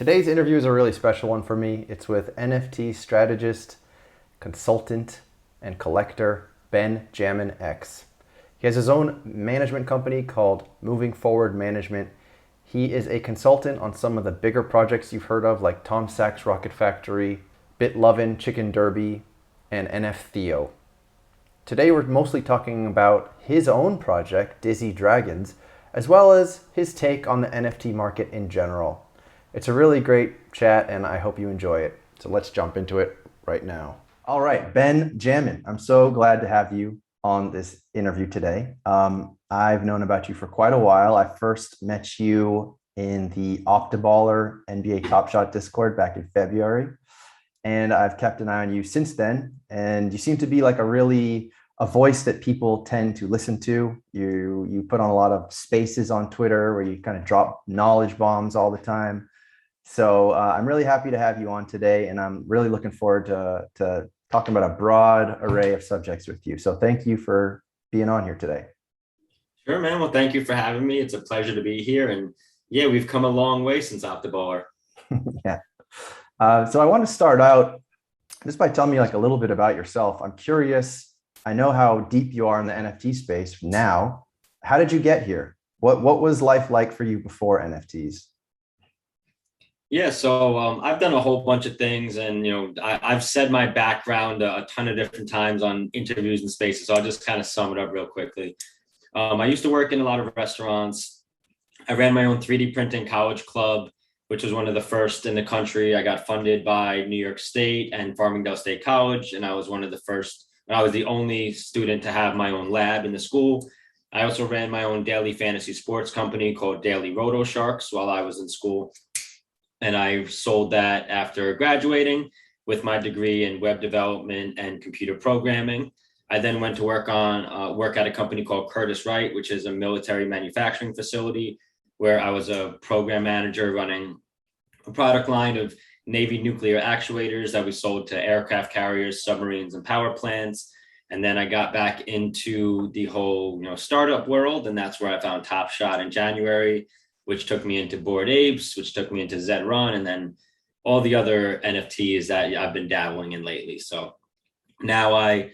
Today's interview is a really special one for me. It's with NFT strategist, consultant, and collector xBenJamminx. He has his own management company called Moving Forward Management. He is a consultant on some of the bigger projects you've heard of, like Tom Sachs Rocket Factory, BitLovin' Chicken Derby, and NFTheo. Today we're mostly talking about his own project, Dizzy Dragons, as well as his take on the NFT market in general. It's a really great chat and I hope you enjoy it. So let's jump into it right now. All right, xBenJamminx, I'm so glad to have you on this interview today. I've known about you for quite a while. I first met you in the Octoballer NBA Top Shot Discord back in February, and I've kept an eye on you since then. And you seem to be like a voice that people tend to listen to. You put on a lot of spaces on Twitter where you kind of drop knowledge bombs all the time. So I'm really happy to have you on today, and I'm really looking forward to talking about a broad array of subjects with you. So thank you for being on here today. Sure, man. Well, thank you for having me. It's a pleasure to be here. And yeah, we've come a long way since Octoballer. Yeah. So I want to start out just by telling me like a little bit about yourself. I'm curious. I know how deep you are in the NFT space now. How did you get here? What was life like for you before NFTs? Yeah, so I've done a whole bunch of things, and I've said my background a ton of different times on interviews and spaces. So I'll just kind of sum it up real quickly. I used to work in a lot of restaurants. I ran my own 3D printing college club, which was one of the first in the country. I got funded by New York State and Farmingdale State College, and I was one of the first. I was the only student to have my own lab in the school. I also ran my own daily fantasy sports company called Daily Roto Sharks while I was in school. And I sold that after graduating with my degree in web development and computer programming. I then went to work at a company called Curtiss-Wright, which is a military manufacturing facility, where I was a program manager running a product line of Navy nuclear actuators that we sold to aircraft carriers, submarines, and power plants. And then I got back into the whole startup world, and that's where I found Top Shot in January, which took me into Bored Apes, which took me into Zed Run, and then all the other NFTs that I've been dabbling in lately. So now I,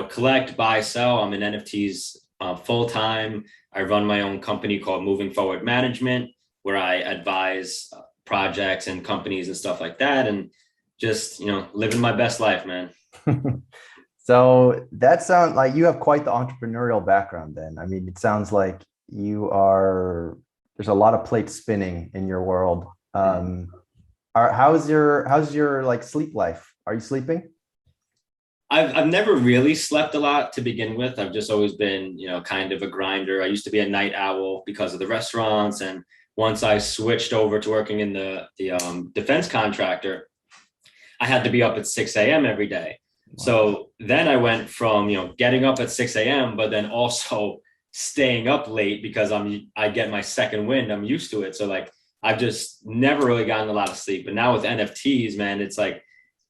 collect, buy, sell. I'm in NFTs full time. I run my own company called Moving Forward Management, where I advise projects and companies and stuff like that, and just living my best life, man. So that sounds like you have quite the entrepreneurial background then. I mean, it sounds like there's a lot of plates spinning in your world. How's your like sleep life? Are you sleeping? I've never really slept a lot to begin with. I've just always been, kind of a grinder. I used to be a night owl because of the restaurants. And once I switched over to working in the defense contractor, I had to be up at 6 a.m. every day. Wow. So then I went from, getting up at 6 a.m., but then also staying up late because I get my second wind. I'm used to it. So like, I've just never really gotten a lot of sleep. But now with NFTs, man, it's like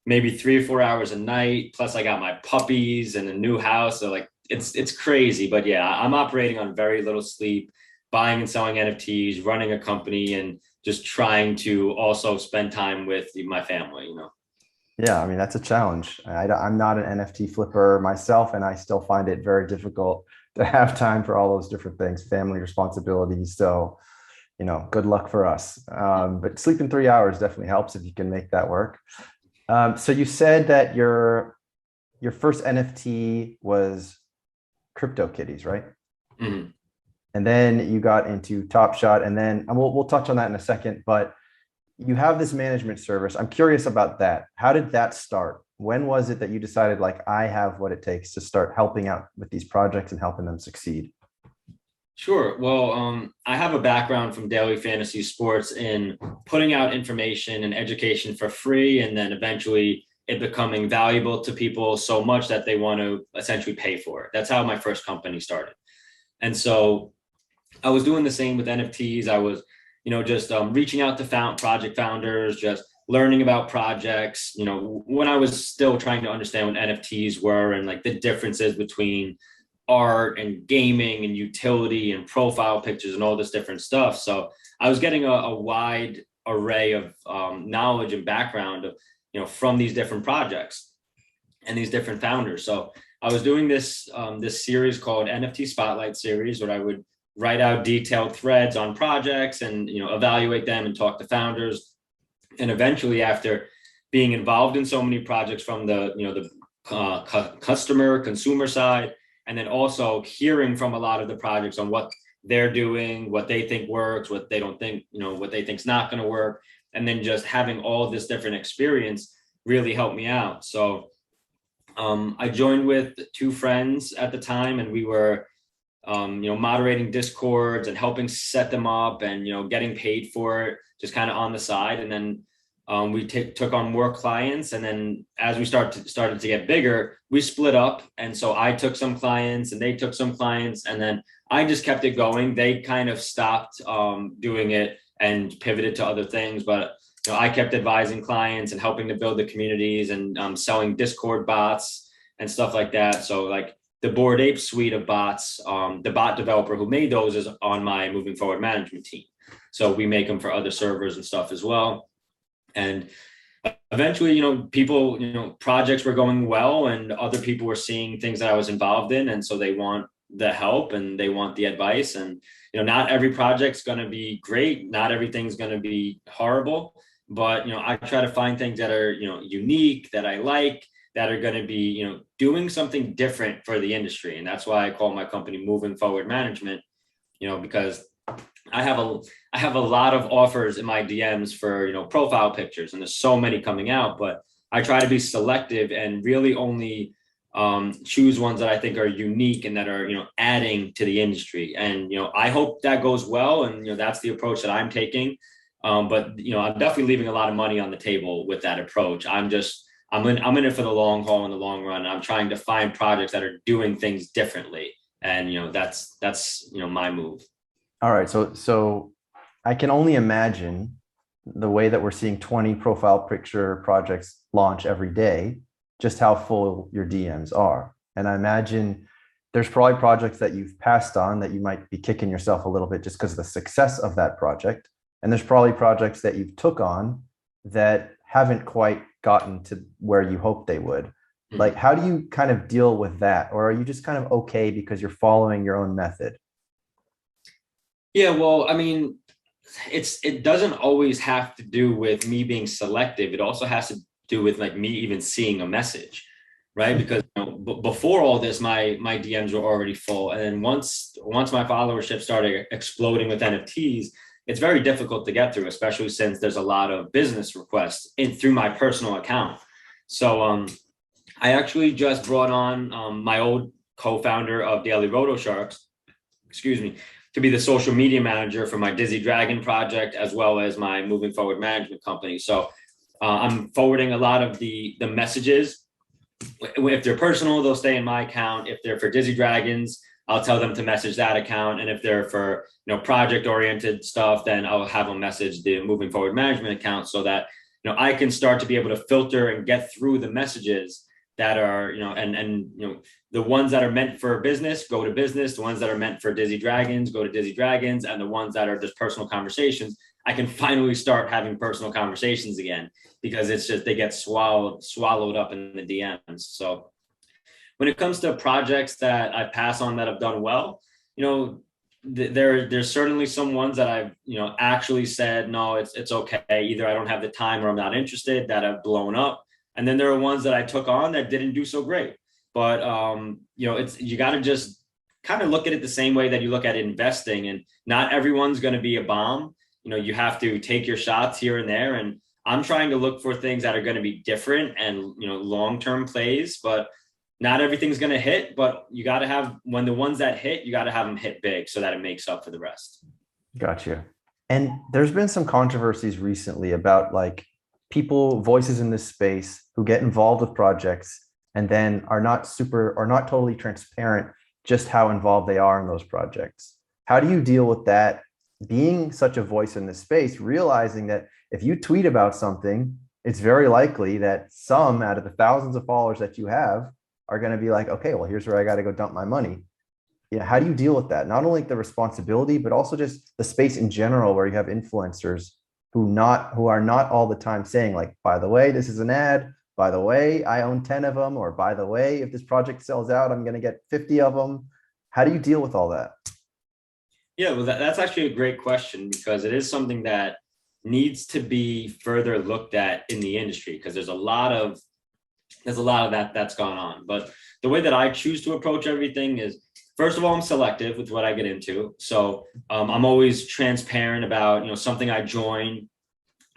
maybe 3 or 4 hours a night. Plus I got my puppies and a new house. So like, it's crazy. But yeah, I'm operating on very little sleep, buying and selling NFTs, running a company, and just trying to also spend time with my family, Yeah, I mean, that's a challenge. I'm not an NFT flipper myself, and I still find it very difficult to have time for all those different things, family responsibilities. So, good luck for us. But sleeping 3 hours definitely helps if you can make that work. So you said that your first NFT was CryptoKitties, right? Mm-hmm. And then you got into Top Shot, and we'll touch on that in a second. But you have this management service. I'm curious about that. How did that start? When was it that you decided, like, I have what it takes to start helping out with these projects and helping them succeed? Sure. Well, I have a background from daily fantasy sports in putting out information and education for free, and then eventually it becoming valuable to people so much that they want to essentially pay for it. That's how my first company started. And so I was doing the same with NFTs. I was, just reaching out to project founders, just learning about projects, when I was still trying to understand what NFTs were and like the differences between art and gaming and utility and profile pictures and all this different stuff. So I was getting a wide array of knowledge and background of, from these different projects and these different founders. So I was doing this this series called NFT Spotlight series, where I would write out detailed threads on projects and evaluate them and talk to founders. And eventually, after being involved in so many projects from the customer consumer side, and then also hearing from a lot of the projects on what they're doing, what they think works, what they don't think, what they think's not going to work, and then just having all this different experience really helped me out. So I joined with two friends at the time, and we were moderating Discords and helping set them up, and getting paid for it just kind of on the side. And then we took on more clients, and then as we started to get bigger, we split up. And so I took some clients and they took some clients, and then I just kept it going. They kind of stopped doing it and pivoted to other things, but I kept advising clients and helping to build the communities and selling Discord bots and stuff like that. So like the Bored Ape suite of bots, the bot developer who made those is on my Moving Forward management team. So we make them for other servers and stuff as well. And eventually, people, projects were going well, and other people were seeing things that I was involved in. And so they want the help and they want the advice. And, not every project's going to be great. Not everything's going to be horrible. But, I try to find things that are, unique, that I like, that are going to be, doing something different for the industry. And that's why I call my company Moving Forward Management, because I have a lot of offers in my DMs for, profile pictures, and there's so many coming out, but I try to be selective and really only choose ones that I think are unique and that are, adding to the industry. And, I hope that goes well. And, that's the approach that I'm taking. But, I'm definitely leaving a lot of money on the table with that approach. I'm in it for the long haul and the long run. I'm trying to find projects that are doing things differently. And, that's my move. All right. So I can only imagine the way that we're seeing 20 profile picture projects launch every day, just how full your DMs are. And I imagine there's probably projects that you've passed on that you might be kicking yourself a little bit just because of the success of that project. And there's probably projects that you've took on that haven't quite gotten to where you hoped they would. Like, how do you kind of deal with that? Or are you just kind of okay because you're following your own method? Yeah, well, I mean, it doesn't always have to do with me being selective. It also has to do with like me even seeing a message, right? Because before all this, my DMs were already full, and then once my followership started exploding with NFTs, it's very difficult to get through, especially since there's a lot of business requests through my personal account. So I actually just brought on my old co-founder of Daily Roto Sharks, excuse me, to be the social media manager for my Dizzy Dragon project, as well as my Moving Forward management company. So I'm forwarding a lot of the messages. If they're personal, they'll stay in my account. If they're for Dizzy Dragons, I'll tell them to message that account. And if they're for project oriented stuff, then I'll have them message the Moving Forward management account, so that I can start to be able to filter and get through the messages that are, the ones that are meant for business, go to business. The ones that are meant for Dizzy Dragons, go to Dizzy Dragons. And the ones that are just personal conversations, I can finally start having personal conversations again, because it's just, they get swallowed up in the DMs. So when it comes to projects that I pass on that have done well, there's certainly some ones that I've, actually said, no, it's okay. Either I don't have the time or I'm not interested, that have blown up. And then there are ones that I took on that didn't do so great. But, you got to just kind of look at it the same way that you look at investing. And not everyone's going to be a bomb. You have to take your shots here and there. And I'm trying to look for things that are going to be different and, long-term plays. But not everything's going to hit. But you got to have, when the ones that hit, you got to have them hit big so that it makes up for the rest. Gotcha. And there's been some controversies recently about like voices in this space who get involved with projects and then are not totally transparent just how involved they are in those projects. How do you deal with that, being such a voice in this space, realizing that if you tweet about something, it's very likely that some out of the thousands of followers that you have are going to be like, okay, well, here's where I got to go dump my money. How do you deal with that? Not only the responsibility, but also just the space in general where you have influencers who are not all the time saying like, by the way, this is an ad. By the way, I own 10 of them. Or by the way, if this project sells out, I'm going to get 50 of them. How do you deal with all that? Yeah, well, that's actually a great question because it is something that needs to be further looked at in the industry because there's a lot of that that's gone on. But the way that I choose to approach everything is, first of all, I'm selective with what I get into. So I'm always transparent about, something I join.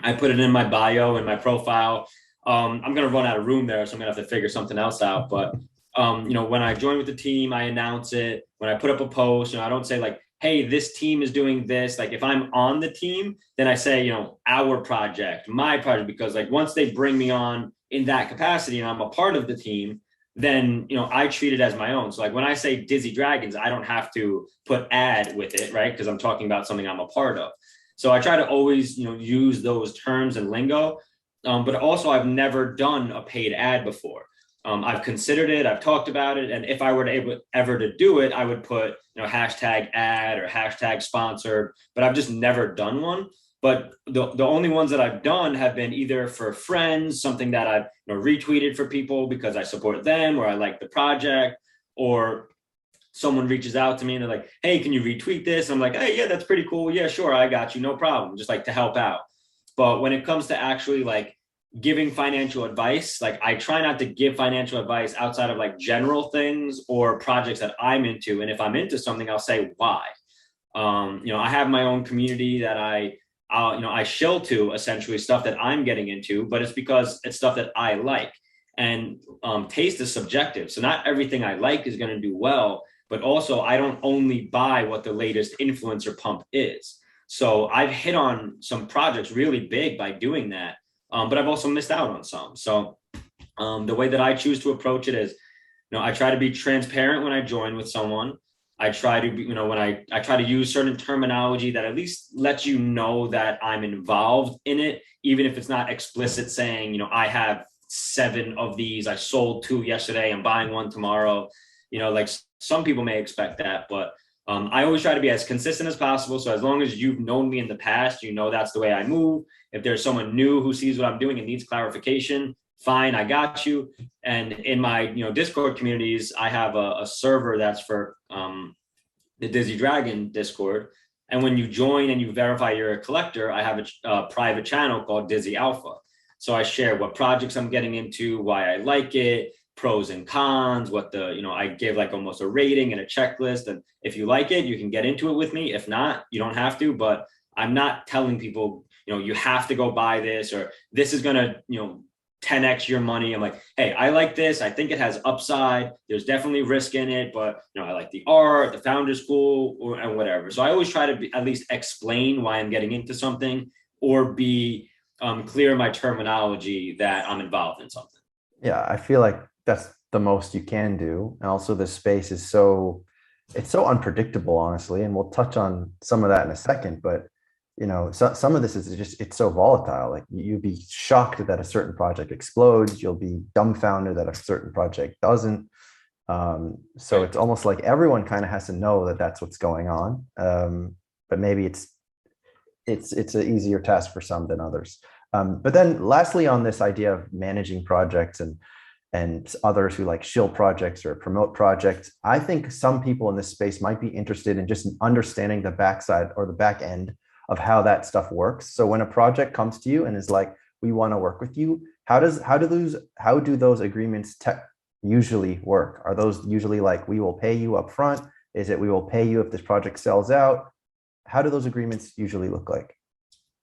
I put it in my bio and my profile. I'm going to run out of room there, so I'm going to have to figure something else out. But, when I join with the team, I announce it. When I put up a post, I don't say like, hey, this team is doing this. Like if I'm on the team, then I say, our project, my project, because like once they bring me on in that capacity and I'm a part of the team, then, I treat it as my own. So like when I say Dizzy Dragons, I don't have to put ad with it, right? Because I'm talking about something I'm a part of. So I try to always, use those terms and lingo. But also I've never done a paid ad before. I've considered it, I've talked about it. And if I were to ever to do it, I would put, hashtag ad or hashtag sponsored, but I've just never done one. But the only ones that I've done have been either for friends, something that I've retweeted for people because I support them or I like the project, or someone reaches out to me and they're like, hey, can you retweet this? I'm like, hey, yeah, that's pretty cool. Yeah, sure. I got you. No problem. Just like to help out. But when it comes to actually like giving financial advice, like I try not to give financial advice outside of like general things or projects that I'm into. And if I'm into something, I'll say why. I have my own community that I shill to essentially stuff that I'm getting into, but it's because it's stuff that I like. And taste is subjective. So not everything I like is going to do well, but also I don't only buy what the latest influencer pump is. So I've hit on some projects really big by doing that, but I've also missed out on some. So the way that I choose to approach it is, I try to be transparent when I join with someone. I try to be, when I try to use certain terminology that at least lets you know that I'm involved in it, even if it's not explicit saying, I have 7 of these, I sold 2 yesterday, I'm buying 1 tomorrow. Like some people may expect that, but I always try to be as consistent as possible. So as long as you've known me in the past, that's the way I move. If there's someone new who sees what I'm doing and needs clarification, fine, I got you. And in my, Discord communities, I have a server that's for the Dizzy Dragon Discord. And when you join and you verify you're a collector, I have a private channel called Dizzy Alpha. So I share what projects I'm getting into, why I like it, pros and cons, I give like almost a rating and a checklist. And if you like it, you can get into it with me. If not, you don't have to, but I'm not telling people, you have to go buy this or this is going to, 10x your money. I'm like, hey, I like this. I think it has upside. There's definitely risk in it, but I like the art, the founder's cool, and whatever. So I always try to at least explain why I'm getting into something or be clear in my terminology that I'm involved in something. Yeah, I feel like that's the most you can do. And also the space is it's so unpredictable, honestly. And we'll touch on some of that in a second, but some of this is just, it's so volatile. Like you'd be shocked that a certain project explodes. You'll be dumbfounded that a certain project doesn't. So it's almost like everyone kind of has to know that that's what's going on. But maybe it's an easier task for some than others. But then lastly, on this idea of managing projects and others who like shill projects or promote projects, I think some people in this space might be interested in just understanding the backside or the back end of how that stuff works. So when a project comes to you and is like, we want to work with you, how do those agreements usually work? Are those usually like, we will pay you up front? Is it we will pay you if this project sells out? How do those agreements usually look like?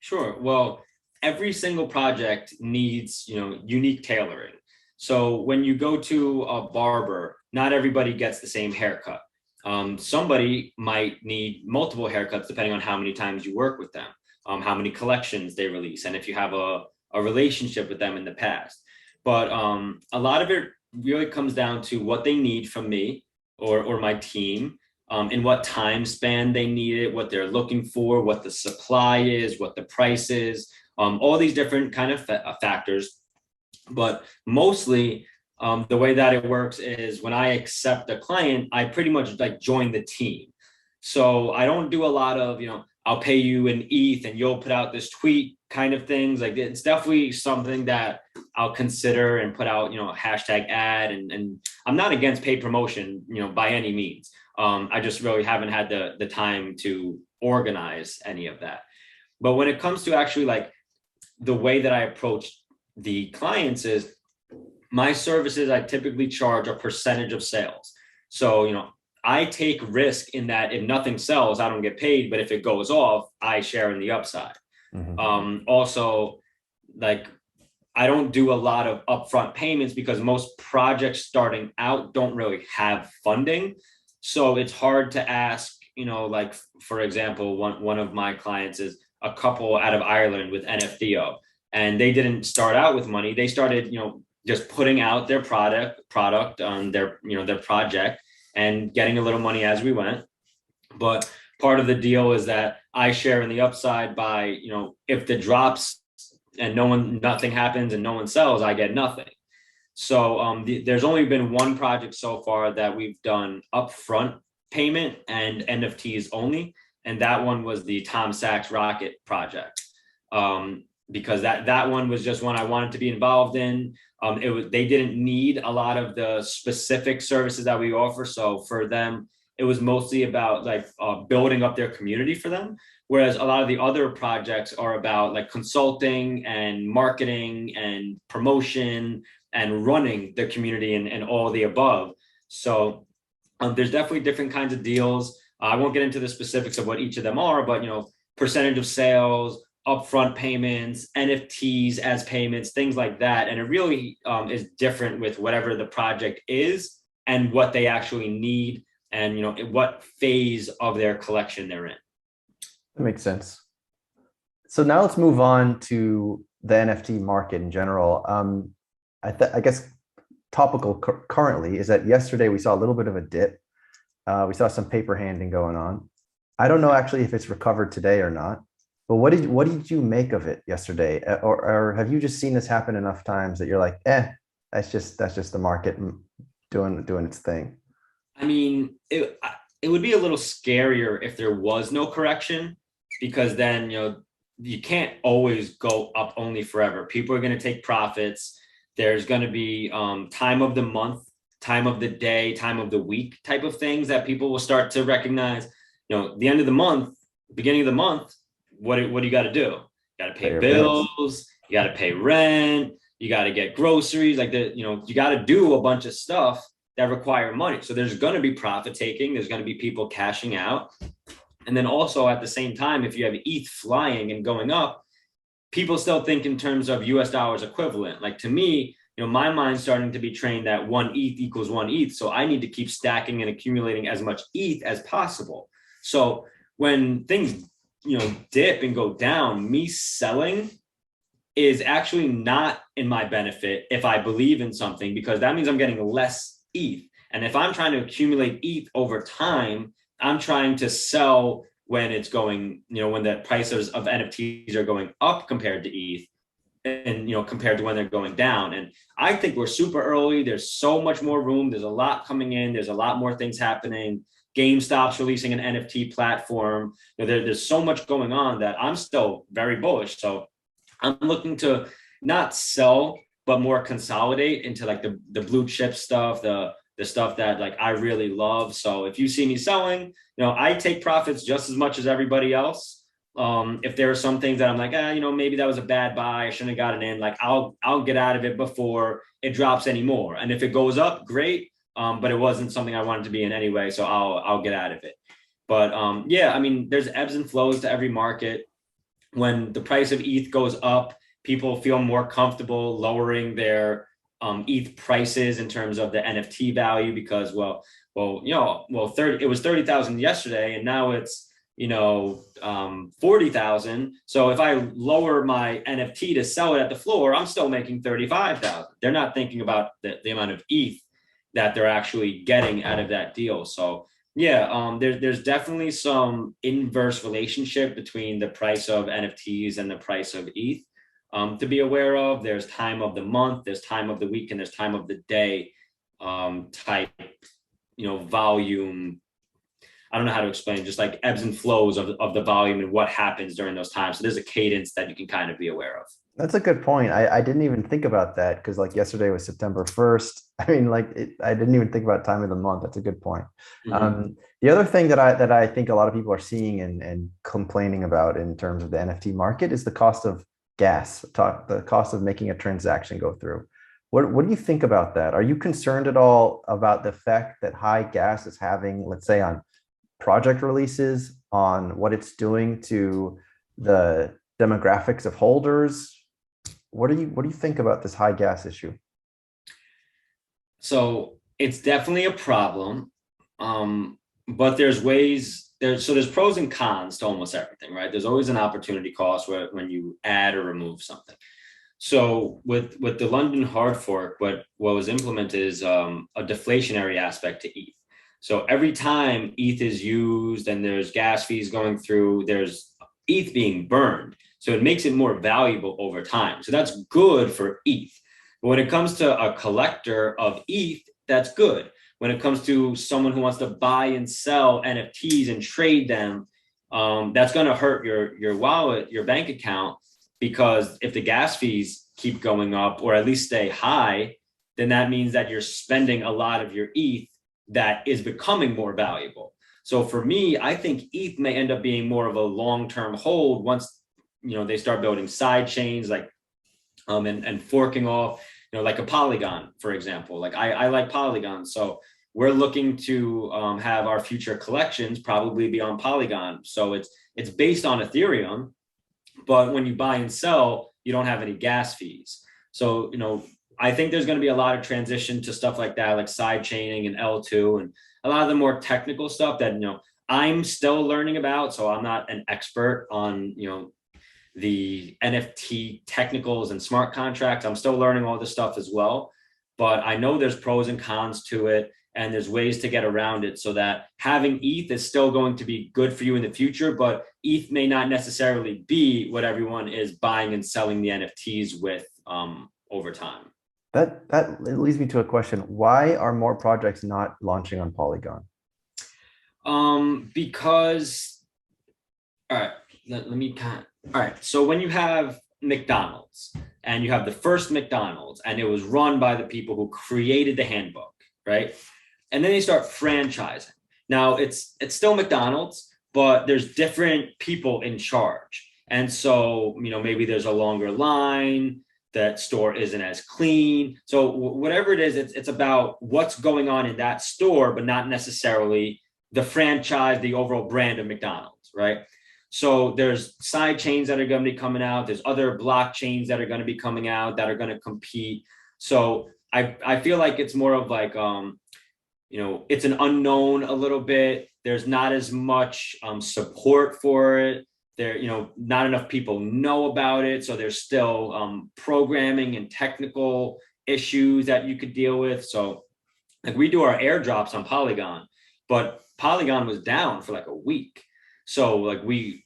Sure. Well, every single project needs, unique tailoring. So when you go to a barber, not everybody gets the same haircut. Somebody might need multiple haircuts depending on how many times you work with them, how many collections they release, and if you have a relationship with them in the past. But a lot of it really comes down to what they need from me or my team, in what time span they need it, what they're looking for, what the supply is, what the price is, all these different kind of factors. But mostly, the way that it works is when I accept a client, I pretty much like join the team. So I don't do a lot of, I'll pay you in ETH and you'll put out this tweet kind of things. Like it's definitely something that I'll consider and put out, a hashtag ad. And I'm not against paid promotion, by any means. I just really haven't had the time to organize any of that. But when it comes to actually like the way that I approach the clients is my services, I typically charge a percentage of sales. So, I take risk in that if nothing sells, I don't get paid. But if it goes off, I share in the upside. Also, like I don't do a lot of upfront payments because most projects starting out don't really have funding. So it's hard to ask, like, for example, one of my clients is a couple out of Ireland with NFTO, and they didn't start out with money. They started, just putting out their product on their project and getting a little money as we went. But part of the deal is that I share in the upside by, if the drops and nothing happens and no one sells, I get nothing. So there's only been one project so far that we've done upfront payment and NFTs only. And that one was the Tom Sachs rocket project. Because that one was just one I wanted to be involved in. They didn't need a lot of the specific services that we offer. So for them, it was mostly about like building up their community for them. Whereas a lot of the other projects are about like consulting and marketing and promotion and running the community and all the above. So there's definitely different kinds of deals. I won't get into the specifics of what each of them are, but percentage of sales, upfront payments, NFTs as payments, things like that. And it really is different with whatever the project is and what they actually need and what phase of their collection they're in. That makes sense. So now let's move on to the NFT market in general. I guess topical currently is that yesterday we saw a little bit of a dip. We saw some paper handing going on. I don't know actually if it's recovered today or not. But what did you make of it yesterday? Or have you just seen this happen enough times that you're like, that's just the market doing its thing? I mean, it would be a little scarier if there was no correction, because then you can't always go up only forever. People are going to take profits. There's going to be time of the month, time of the day, time of the week type of things that people will start to recognize. The end of the month, beginning of the month. What do you got to do? You got to pay bills. You got to pay rent. You got to get groceries. Like you got to do a bunch of stuff that require money. So there's going to be profit taking. There's going to be people cashing out. And then also at the same time, if you have ETH flying and going up, people still think in terms of US dollars equivalent. Like to me, my mind's starting to be trained that 1 ETH equals 1 ETH. So I need to keep stacking and accumulating as much ETH as possible. So when things dip and go down, me selling is actually not in my benefit if I believe in something, because that means I'm getting less ETH. And if I'm trying to accumulate ETH over time, I'm trying to sell when it's going, when the prices of NFTs are going up compared to ETH and, compared to when they're going down. And I think we're super early. There's so much more room. There's a lot coming in. There's a lot more things happening. GameStop's releasing an NFT platform. There's so much going on that I'm still very bullish. So I'm looking to not sell, but more consolidate into like the blue chip stuff, the stuff that like I really love. So if you see me selling, I take profits just as much as everybody else. If there are some things that I'm like, maybe that was a bad buy, I shouldn't have gotten in. Like I'll get out of it before it drops anymore. And if it goes up, great. But it wasn't something I wanted to be in anyway, so I'll get out of it. But there's ebbs and flows to every market. When the price of ETH goes up, people feel more comfortable lowering their ETH prices in terms of the NFT value because, it was 30,000 yesterday, and now it's 40,000. So if I lower my NFT to sell it at the floor, I'm still making 35,000. They're not thinking about the amount of ETH that they're actually getting out of that deal. So there's definitely some inverse relationship between the price of NFTs and the price of ETH to be aware of. There's time of the month, there's time of the week, and there's time of the day type, volume I don't know how to explain, just like ebbs and flows of the volume and what happens during those times. So there's a cadence that you can kind of be aware of. That's a good point. I didn't even think about that because like yesterday was September 1st. I mean, I didn't even think about time of the month. That's a good point. Mm-hmm. The other thing that I think a lot of people are seeing and complaining about in terms of the NFT market is the cost of gas, the cost of making a transaction go through. What do you think about that? Are you concerned at all about the effect that high gas is having, let's say, on project releases, on what it's doing to the demographics of holders? What do you think about this high gas issue? So it's definitely a problem. But there's ways there's pros and cons to almost everything, right? There's always an opportunity cost when you add or remove something. So with the London hard fork, what was implemented is a deflationary aspect to ETH. So every time ETH is used and there's gas fees going through, there's ETH being burned. So it makes it more valuable over time. So that's good for ETH. But when it comes to a collector of ETH, that's good. When it comes to someone who wants to buy and sell NFTs and trade them, that's going to hurt your wallet, your bank account, because if the gas fees keep going up or at least stay high, then that means that you're spending a lot of your ETH that is becoming more valuable. So for me, I think ETH may end up being more of a long-term hold once they start building side chains like and forking off, like a Polygon, for example. Like I like Polygon, so we're looking to have our future collections probably be on Polygon. So it's based on Ethereum, but when you buy and sell, you don't have any gas fees. So I think there's going to be a lot of transition to stuff like that, like side chaining and L2, and a lot of the more technical stuff that I'm still learning about. So I'm not an expert on the NFT technicals and smart contracts. I'm still learning all this stuff as well, but I know there's pros and cons to it, and there's ways to get around it so that having ETH is still going to be good for you in the future, but ETH may not necessarily be what everyone is buying and selling the NFTs with over time. That leads me to a question. Why are more projects not launching on Polygon? Because, all right, let me all right. So when you have McDonald's and you have the first McDonald's and it was run by the people who created the handbook, right? And then they start franchising. Now it's still McDonald's, but there's different people in charge. And so, maybe there's a longer line, that store isn't as clean. So whatever it is, it's about what's going on in that store, but not necessarily the franchise, the overall brand of McDonald's, right? So there's side chains that are going to be coming out. There's other blockchains that are going to be coming out that are going to compete. So I feel like it's more of like, it's an unknown a little bit. There's not as much support for it. There, not enough people know about it. So there's still programming and technical issues that you could deal with. So like we do our airdrops on Polygon, but Polygon was down for like a week. So like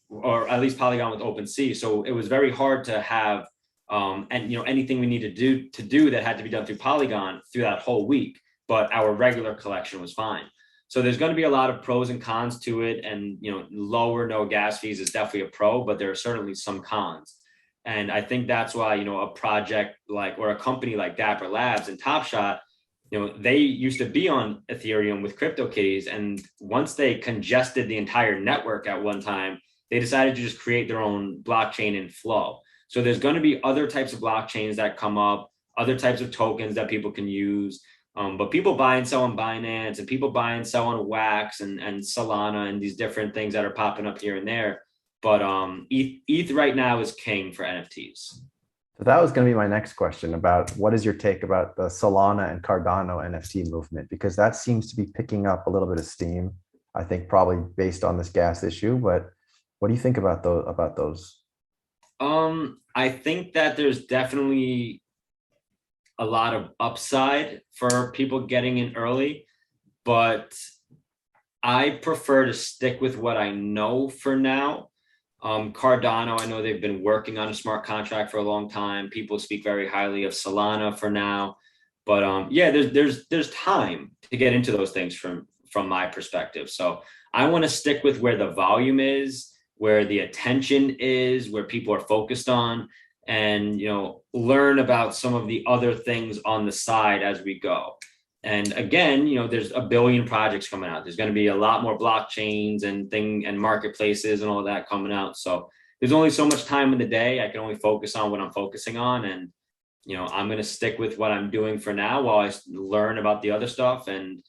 or at least Polygon with OpenSea. So it was very hard to have, anything we needed to do that had to be done through Polygon through that whole week, but our regular collection was fine. So there's going to be a lot of pros and cons to it, and lower no gas fees is definitely a pro, but there are certainly some cons. And I think that's why a project like or a company like Dapper Labs and Top Shot, they used to be on Ethereum with CryptoKitties, and once they congested the entire network at one time, they decided to just create their own blockchain and flow. So there's going to be other types of blockchains that come up, other types of tokens that people can use. But people buy and sell on Binance, and people buy and sell on Wax and Solana and these different things that are popping up here and there. But ETH right now is king for NFTs. So that was going to be my next question about what is your take about the Solana and Cardano NFT movement? Because that seems to be picking up a little bit of steam, I think probably based on this gas issue. But what do you think about those? I think that there's definitely a lot of upside for people getting in early, but I prefer to stick with what I know for now. Cardano, I know they've been working on a smart contract for a long time. People speak very highly of Solana for now, but there's time to get into those things from my perspective. So I want to stick with where the volume is, where the attention is, where people are focused on, and learn about some of the other things on the side as we go. And again, there's a billion projects coming out. There's going to be a lot more blockchains and marketplaces and all that coming out. So there's only so much time in the day. I can only focus on what I'm focusing on. And, I'm going to stick with what I'm doing for now while I learn about the other stuff. And,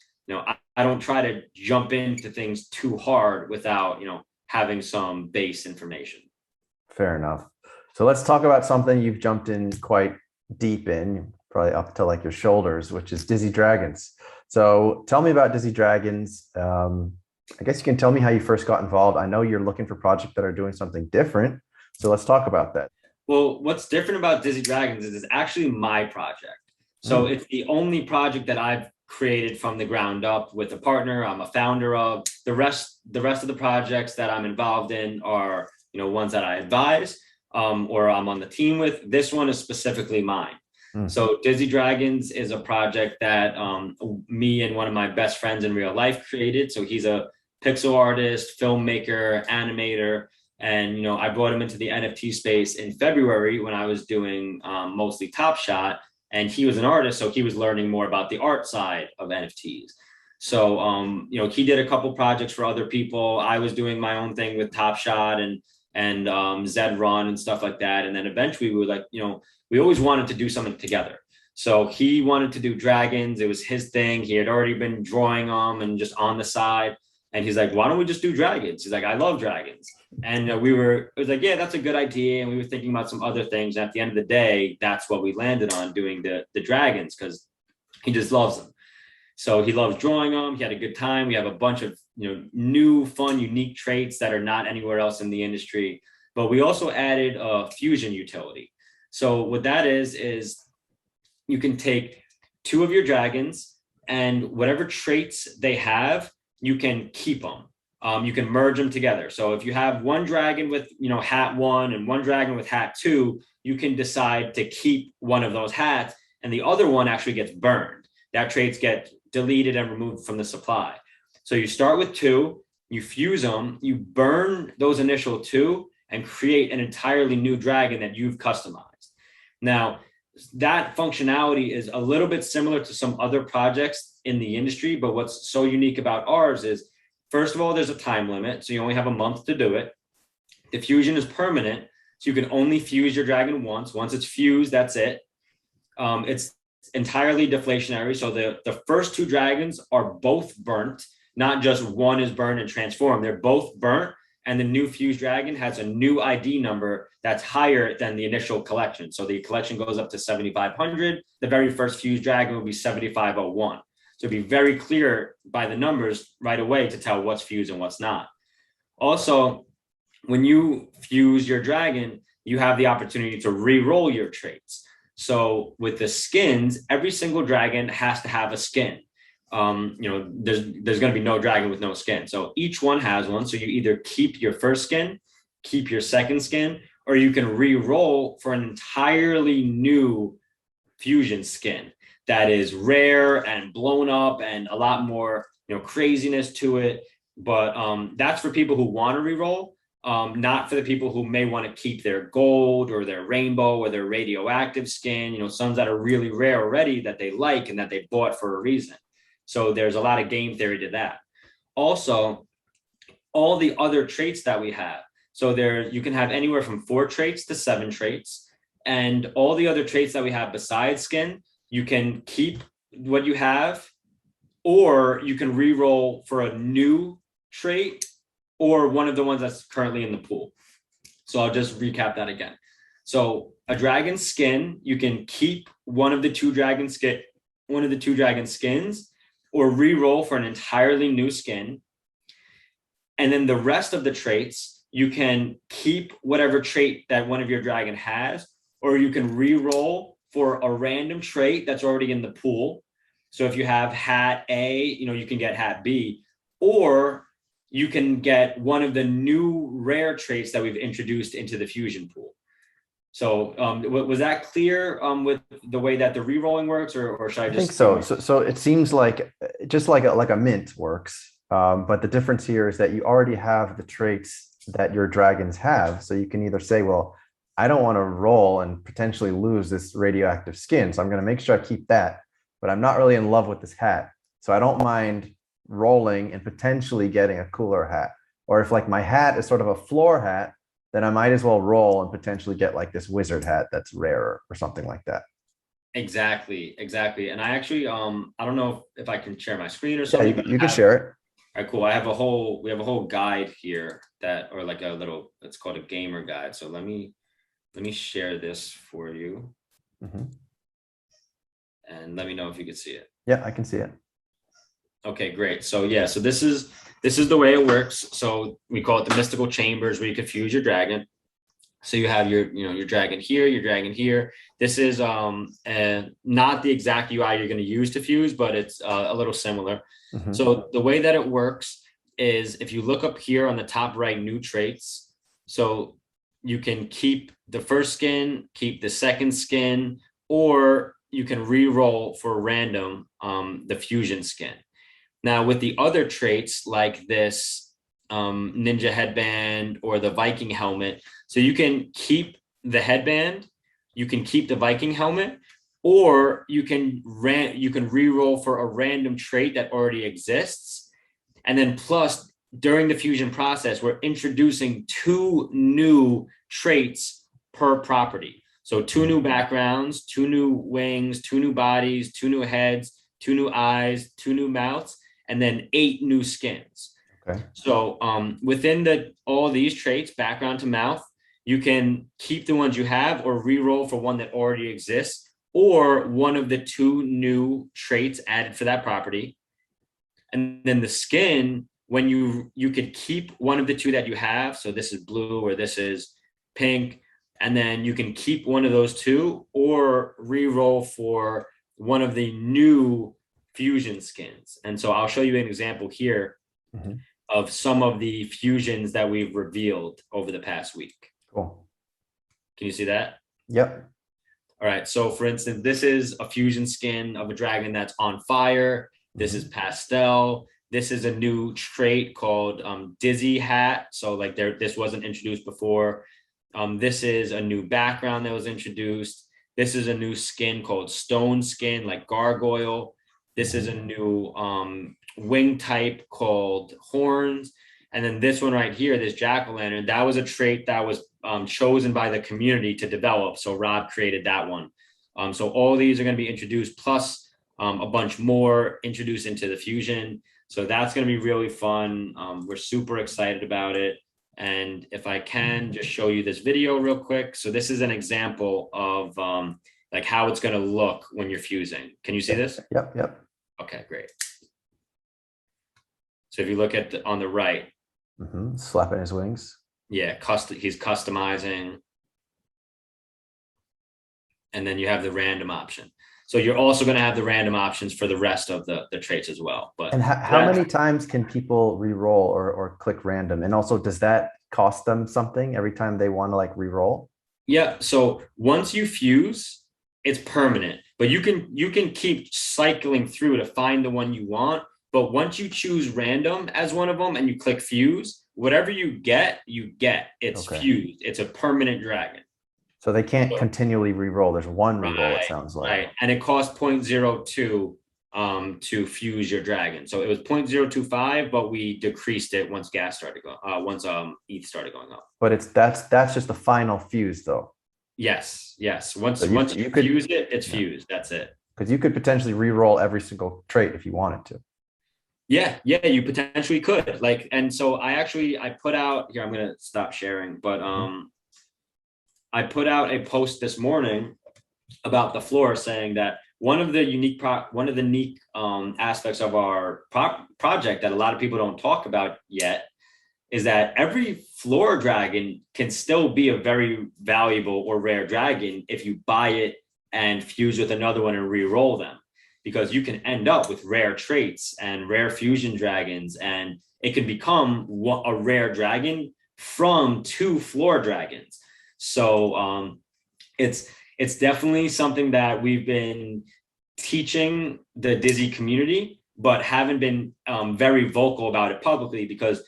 I don't try to jump into things too hard without, having some base information. Fair enough. So let's talk about something you've jumped in quite deep in, probably up to like your shoulders, which is Dizzy Dragons. So tell me about Dizzy Dragons. I guess you can tell me how you first got involved. I know you're looking for projects that are doing something different. So let's talk about that. Well, what's different about Dizzy Dragons is it's actually my project. So it's the only project that I've created from the ground up with a partner I'm a founder of. The rest of the projects that I'm involved in are, ones that I advise or I'm on the team with. This one is specifically mine. So Dizzy Dragons is a project that me and one of my best friends in real life created. So he's a pixel artist, filmmaker, animator. And, I brought him into the NFT space in February when I was doing mostly Top Shot. And he was an artist, so he was learning more about the art side of NFTs. So, he did a couple projects for other people. I was doing my own thing with Top Shot and Zed Run and stuff like that. And then eventually we were like, we always wanted to do something together. So he wanted to do dragons. It was his thing. He had already been drawing them and just on the side. And he's like, why don't we just do dragons? He's like, I love dragons. And it was like, yeah, that's a good idea. And we were thinking about some other things. And at the end of the day, that's what we landed on, doing the dragons, because he just loves them. So he loves drawing them. He had a good time. We have a bunch of, new, fun, unique traits that are not anywhere else in the industry. But we also added a fusion utility. So what that is you can take two of your dragons and whatever traits they have, you can keep them. You can merge them together. So if you have one dragon with, hat 1 and one dragon with hat 2, you can decide to keep one of those hats and the other one actually gets burned. That traits get deleted and removed from the supply. So you start with 2, you fuse them, you burn those initial 2 and create an entirely new dragon that you've customized. Now, that functionality is a little bit similar to some other projects in the industry, but what's so unique about ours is, first of all, there's a time limit, so you only have a month to do it. The fusion is permanent, so you can only fuse your dragon once. Once it's fused, that's it. It's entirely deflationary, so the first 2 dragons are both burnt, not just one is burned and transformed. They're both burnt, and the new fused dragon has a new ID number that's higher than the initial collection. So the collection goes up to 7,500. The very first fused dragon will be 7,501. So it'd be very clear by the numbers right away to tell what's fused and what's not. Also, when you fuse your dragon, you have the opportunity to re-roll your traits. So with the skins, every single dragon has to have a skin. There's going to be no dragon with no skin. So each one has one. So you either keep your first skin, keep your second skin, or you can re-roll for an entirely new fusion skin that is rare and blown up and a lot more, craziness to it. But that's for people who want to re-roll, not for the people who may want to keep their gold or their rainbow or their radioactive skin, some that are really rare already that they like and that they bought for a reason. So there's a lot of game theory to that. Also, all the other traits that we have. So you can have anywhere from 4 traits to 7 traits. And all the other traits that we have besides skin, you can keep what you have, or you can re-roll for a new trait or one of the ones that's currently in the pool. So I'll just recap that again. So a dragon skin, you can keep one of the two dragon skins, or re-roll for an entirely new skin. And then the rest of the traits, you can keep whatever trait that one of your dragon has, or you can re-roll for a random trait that's already in the pool. So if you have hat A, you can get hat B, or you can get one of the new rare traits that we've introduced into the fusion pool. So was that clear with the way that the re-rolling works, or should I just? I think so. So it seems like just like a mint works. But the difference here is that you already have the traits that your dragons have. So you can either say, well, I don't want to roll and potentially lose this radioactive skin. So I'm going to make sure I keep that, but I'm not really in love with this hat. So I don't mind rolling and potentially getting a cooler hat. Or if like my hat is sort of a floor hat, then I might as well roll and potentially get like this wizard hat that's rarer or something like that. Exactly, exactly. And I actually, I don't know if I can share my screen or Yeah, something, but you I can have, share it. all right, cool. We have a whole guide here that, or like a little, it's called a gamer guide. So let me share this for you Mhm. and let me know if you can see it. Yeah, I can see it. Okay, great. So yeah, so this is the way it works. So we call it the mystical chambers where you can fuse your dragon. So you have your, you know, your dragon here, your dragon here. This is not the exact UI you're going to use to fuse, but it's a little similar. Mhm. So the way that it works is if you look up here on the top right, new traits. So you can keep the first skin, keep the second skin, or you can re-roll for random the fusion skin. Now, with the other traits like this ninja headband or the Viking helmet, so you can keep the headband, you can keep the Viking helmet, or you can re-roll for a random trait that already exists. And then plus, during the fusion process, we're introducing 2 new traits per property. So 2 new backgrounds, 2 new wings, 2 new bodies, 2 new heads, 2 new eyes, 2 new mouths, and then 8 new skins. Okay. So within all these traits, background to mouth, you can keep the ones you have or re-roll for one that already exists, or one of the 2 new traits added for that property. And then the skin, when you could keep one of the 2 that you have. So this is blue or this is pink. And then you can keep one of those 2 or re-roll for one of the new fusion skins. And so I'll show you an example here Mhm. of some of the fusions that we've revealed over the past week. Cool. Can you see that? Yep. All right. So for instance, this is a fusion skin of a dragon that's on fire. This is pastel. This is a new trait called Dizzy Hat. So like this wasn't introduced before. This is a new background that was introduced. This is a new skin called Stone Skin, like Gargoyle. This is a new wing type called Horns. And then this one right here, this jack-o'-lantern, that was a trait that was chosen by the community to develop. So Rob created that one. So all these are going to be introduced, plus a bunch more introduced into the fusion. So that's going to be really fun. We're super excited about it. And if I can just show you this video real quick. So this is an example of like how it's going to look when you're fusing. Can you see this? Yep. Yep. Okay, great. So if you look at on the right, Slapping his wings. yeah, he's customizing. And then you have the random option. So you're also going to have the random options for the rest of the traits as well. But And how many times can people re-roll or click random? And also, does that cost them something every time they want to like re-roll? yeah, so once you fuse, it's permanent, but you can keep cycling through to find the one you want. But once you choose random as one of them and you click fuse, whatever you get. It's Okay. fused. It's a permanent dragon. So they can't So, continually re-roll. There's one re-roll, it right, sounds like. right. And it costs 0.02 to fuse your dragon. So it was 0.025, but we decreased it once gas started going once ETH started going up. But that's just the final fuse though. Yes. So Once you you could, fuse it, it's yeah, fused. That's it. because you could potentially re-roll every single trait if you wanted to. Yeah, you potentially could. Like, and so I put out here, I'm gonna stop sharing, but I put out a post this morning about the floor saying that one of the unique aspects of our project that a lot of people don't talk about yet is that every floor dragon can still be a very valuable or rare dragon if you buy it and fuse with another one and re-roll them, because you can end up with rare traits and rare fusion dragons, and it can become a rare dragon from 2 floor dragons. So it's definitely something that we've been teaching the Dizzy community, but haven't been very vocal about it publicly, because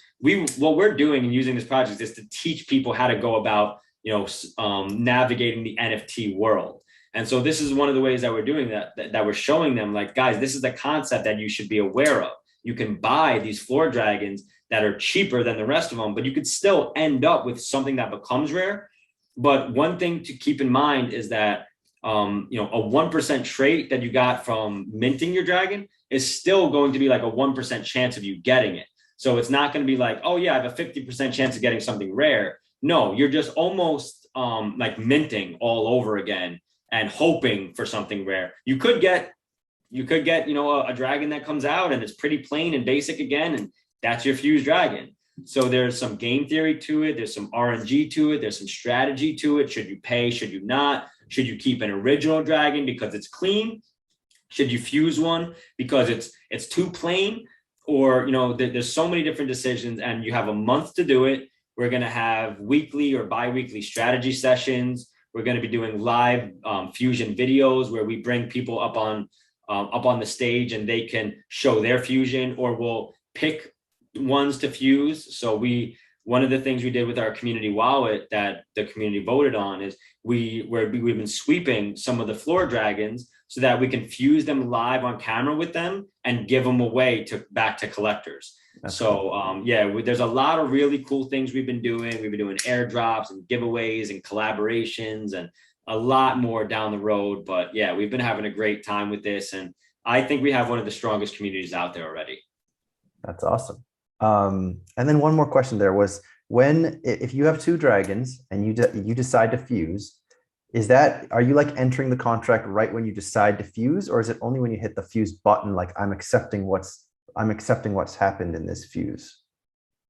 what we're doing and using this project is to teach people how to go about, navigating the NFT world. And so this is one of the ways that we're doing that we're showing them, like, guys, this is the concept that you should be aware of. You can buy these floor dragons that are cheaper than the rest of them, but you could still end up with something that becomes rare. But one thing to keep in mind is that, a 1% trait that you got from minting your dragon is still going to be like a 1% chance of you getting it. So it's not going to be like, oh yeah, I have a 50% chance of getting something rare. No, you're just almost like minting all over again and hoping for something rare. You could get, a dragon that comes out and it's pretty plain and basic again, and that's your fused dragon. So there's some game theory to it. There's some RNG to it. There's some strategy to it. Should you pay? Should you not? Should you keep an original dragon because it's clean? Should you fuse one because it's too plain? Or, there's so many different decisions, and you have a month to do it. We're going to have weekly or bi-weekly strategy sessions. We're going to be doing live fusion videos where we bring people up on the stage and they can show their fusion, or we'll pick ones to fuse. So one of the things we did with our community wallet that the community voted on is we've been sweeping some of the floor dragons so that we can fuse them live on camera with them and give them away back to collectors. That's so cool. There's a lot of really cool things we've been doing. We've been doing airdrops and giveaways and collaborations and a lot more down the road. But yeah, we've been having a great time with this, and I think we have one of the strongest communities out there already. That's awesome. And then one more question there was, if you have two dragons and you decide to fuse, are you like entering the contract right when you decide to fuse, or is it only when you hit the fuse button, like I'm accepting what's happened in this fuse?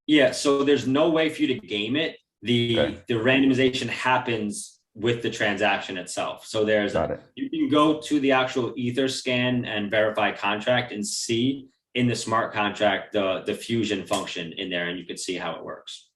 Yeah, so there's no way for you to game it. The randomization happens with the transaction itself. So you can go to the actual Etherscan and verify contract and see in the smart contract the fusion function in there, and you can see how it works.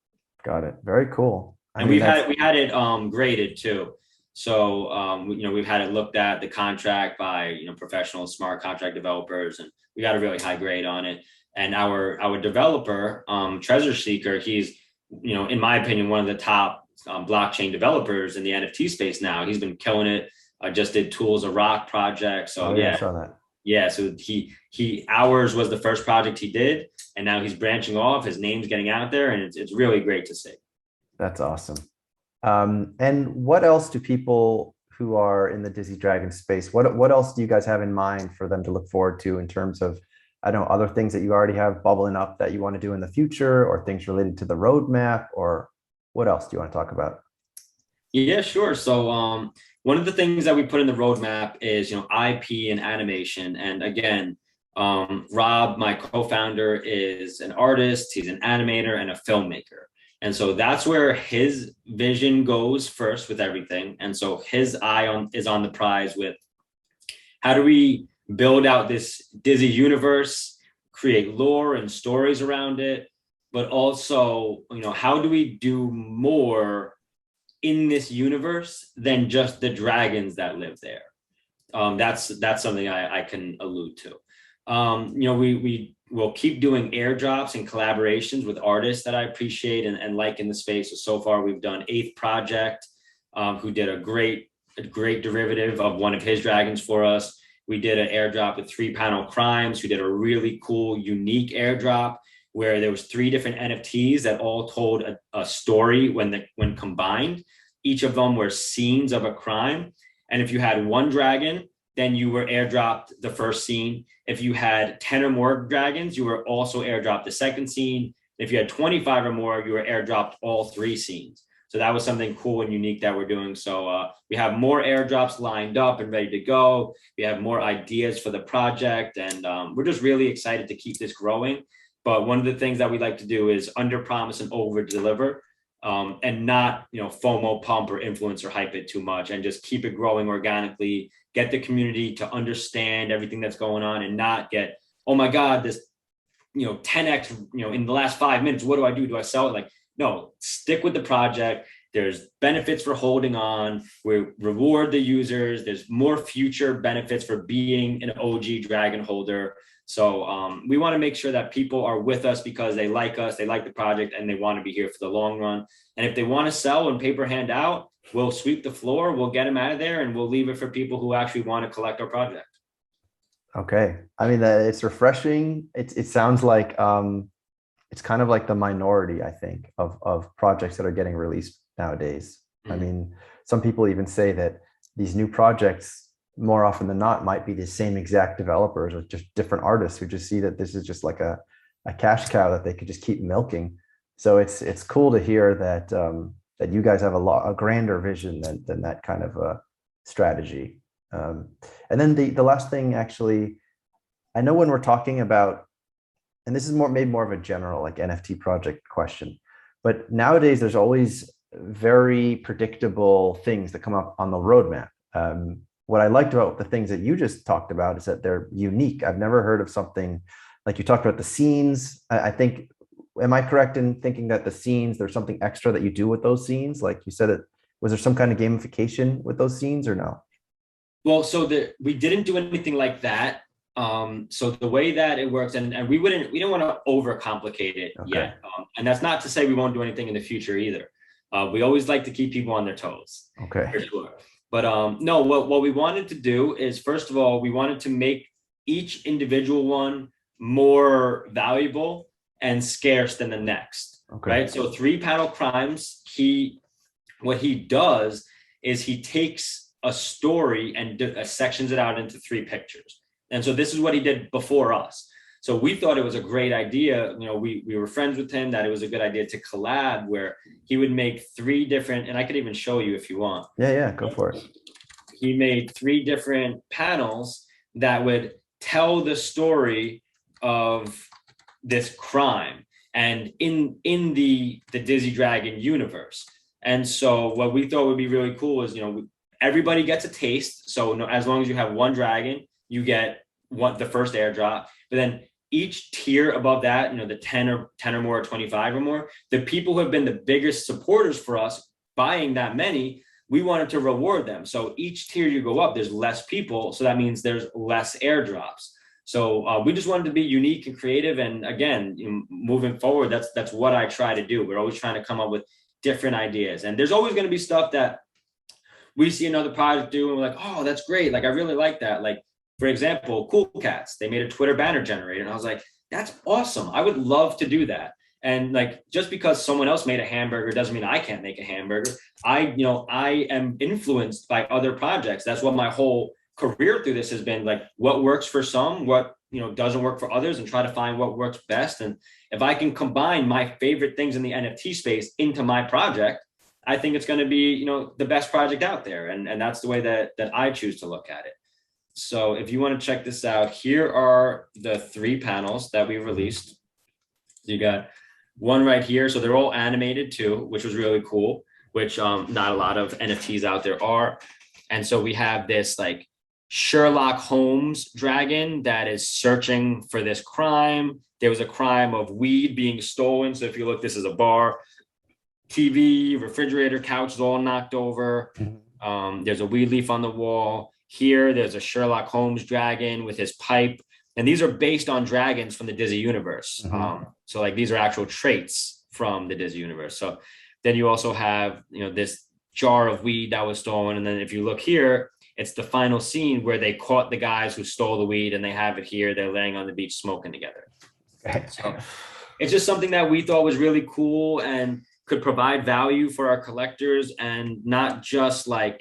Got it. Very cool. We had it graded too. So we've had it looked at, the contract, by professional smart contract developers, and we got a really high grade on it. And our developer, Treasure Seeker, he's in my opinion one of the top blockchain developers in the NFT space now. He's been killing it. I just did Tools of Rock project. So I saw that. Yeah, so ours was the first project he did, and now he's branching off. His name's getting out there, and it's really great to see. That's awesome. And what else do people who are in the Dizzy Dragon space, what else do you guys have in mind for them to look forward to in terms of, I don't know, other things that you already have bubbling up that you want to do in the future, or things related to the roadmap, or what else do you want to talk about? Yeah, sure. So one of the things that we put in the roadmap is, IP and animation. And again, Rob, my co-founder, is an artist, he's an animator and a filmmaker. And so that's where his vision goes first with everything. And so his eye is on the prize with how do we build out this Dizzy universe, create lore and stories around it, but also, how do we do more in this universe than just the dragons that live there? That's something I can allude to. We will keep doing airdrops and collaborations with artists that I appreciate and like in the space. So far, we've done 8th Project, who did a great derivative of one of his dragons for us. We did an airdrop with 3 Panel Crimes, who did a really cool, unique airdrop where there was 3 different NFTs that all told a story when combined. Each of them were scenes of a crime. And if you had 1 dragon, then you were airdropped the first scene. If you had 10 or more dragons, you were also airdropped the second scene. If you had 25 or more, you were airdropped all 3 scenes. So that was something cool and unique that we're doing. So we have more airdrops lined up and ready to go. We have more ideas for the project, and we're just really excited to keep this growing. But one of the things that we like to do is under promise and over deliver, and not, FOMO pump or influence or hype it too much, and just keep it growing organically, get the community to understand everything that's going on, and not get, oh my God, this, 10X, in the last 5 minutes, what do I do? Do I sell it? Like, no, stick with the project. There's benefits for holding on. We reward the users. There's more future benefits for being an OG dragon holder. So we want to make sure that people are with us because they like the project, and they want to be here for the long run. And if they want to sell and paper hand out, we'll sweep the floor, we'll get them out of there, and we'll leave it for people who actually want to collect our project. Okay. I mean, it's refreshing. It sounds like it's kind of like the minority, I think, of projects that are getting released nowadays. I mean, some people even say that these new projects, more often than not, might be the same exact developers or just different artists who just see that this is just like a cash cow that they could just keep milking. So it's cool to hear that that you guys have a grander vision than that kind of a strategy. And then the last thing, actually, I know when we're talking about, and this is more of a general like NFT project question, but nowadays there's always very predictable things that come up on the roadmap. What I liked about the things that you just talked about is that they're unique. I've never heard of something like you talked about the scenes. I think, am I correct in thinking that the scenes, there's something extra that you do with those scenes? Like you said, was there some kind of gamification with those scenes or no? Well, so we didn't do anything like that. So the way that it works, and we didn't want to overcomplicate it yet. And that's not to say we won't do anything in the future either. We always like to keep people on their toes. Okay. For sure. But no, what we wanted to do is, first of all, we wanted to make each individual one more valuable and scarce than the next. Okay. Right. So 3 panel crimes. What he does is he takes a story and sections it out into 3 pictures. And so this is what he did before us. So we thought it was a great idea. You know, we were friends with him, that it was a good idea to collab, where he would make 3 different, and I could even show you if you want. Yeah, go for it. He made 3 different panels that would tell the story of this crime and in the Dizzy Dragon universe. And so what we thought would be really cool is, you know, everybody gets a taste. So as long as you have 1 dragon, you get the first airdrop. But then each tier above that, you know, the 10 or more, or 25 or more, the people who have been the biggest supporters for us buying that many, we wanted to reward them. So each tier you go up, there's less people. So that means there's less airdrops. So we just wanted to be unique and creative. And again, moving forward, that's what I try to do. We're always trying to come up with different ideas. And there's always going to be stuff that we see another project do, and we're like, oh, that's great. Like, I really like that. Like, for example, Cool Cats, they made a Twitter banner generator. And I was like, that's awesome. I would love to do that. And like, just because someone else made a hamburger doesn't mean I can't make a hamburger. I am influenced by other projects. That's what my whole career through this has been, like, what works for some, what, doesn't work for others, and try to find what works best. And if I can combine my favorite things in the NFT space into my project, I think it's going to be, the best project out there. And that's the way that I choose to look at it. So if you want to check this out, here are the 3 panels that we released. You got one right here. So they're all animated too, which was really cool, which not a lot of NFTs out there are. And so we have this like Sherlock Holmes dragon that is searching for this crime. There was a crime of weed being stolen. So if you look, this is a bar, TV, refrigerator, couch is all knocked over. There's a weed leaf on the wall. Here, there's a Sherlock Holmes dragon with his pipe. And these are based on dragons from the Dizzy universe. So like, these are actual traits from the Dizzy universe. So then you also have, this jar of weed that was stolen. And then if you look here, it's the final scene where they caught the guys who stole the weed, and they have it here. They're laying on the beach smoking together. So it's just something that we thought was really cool and could provide value for our collectors, and not just the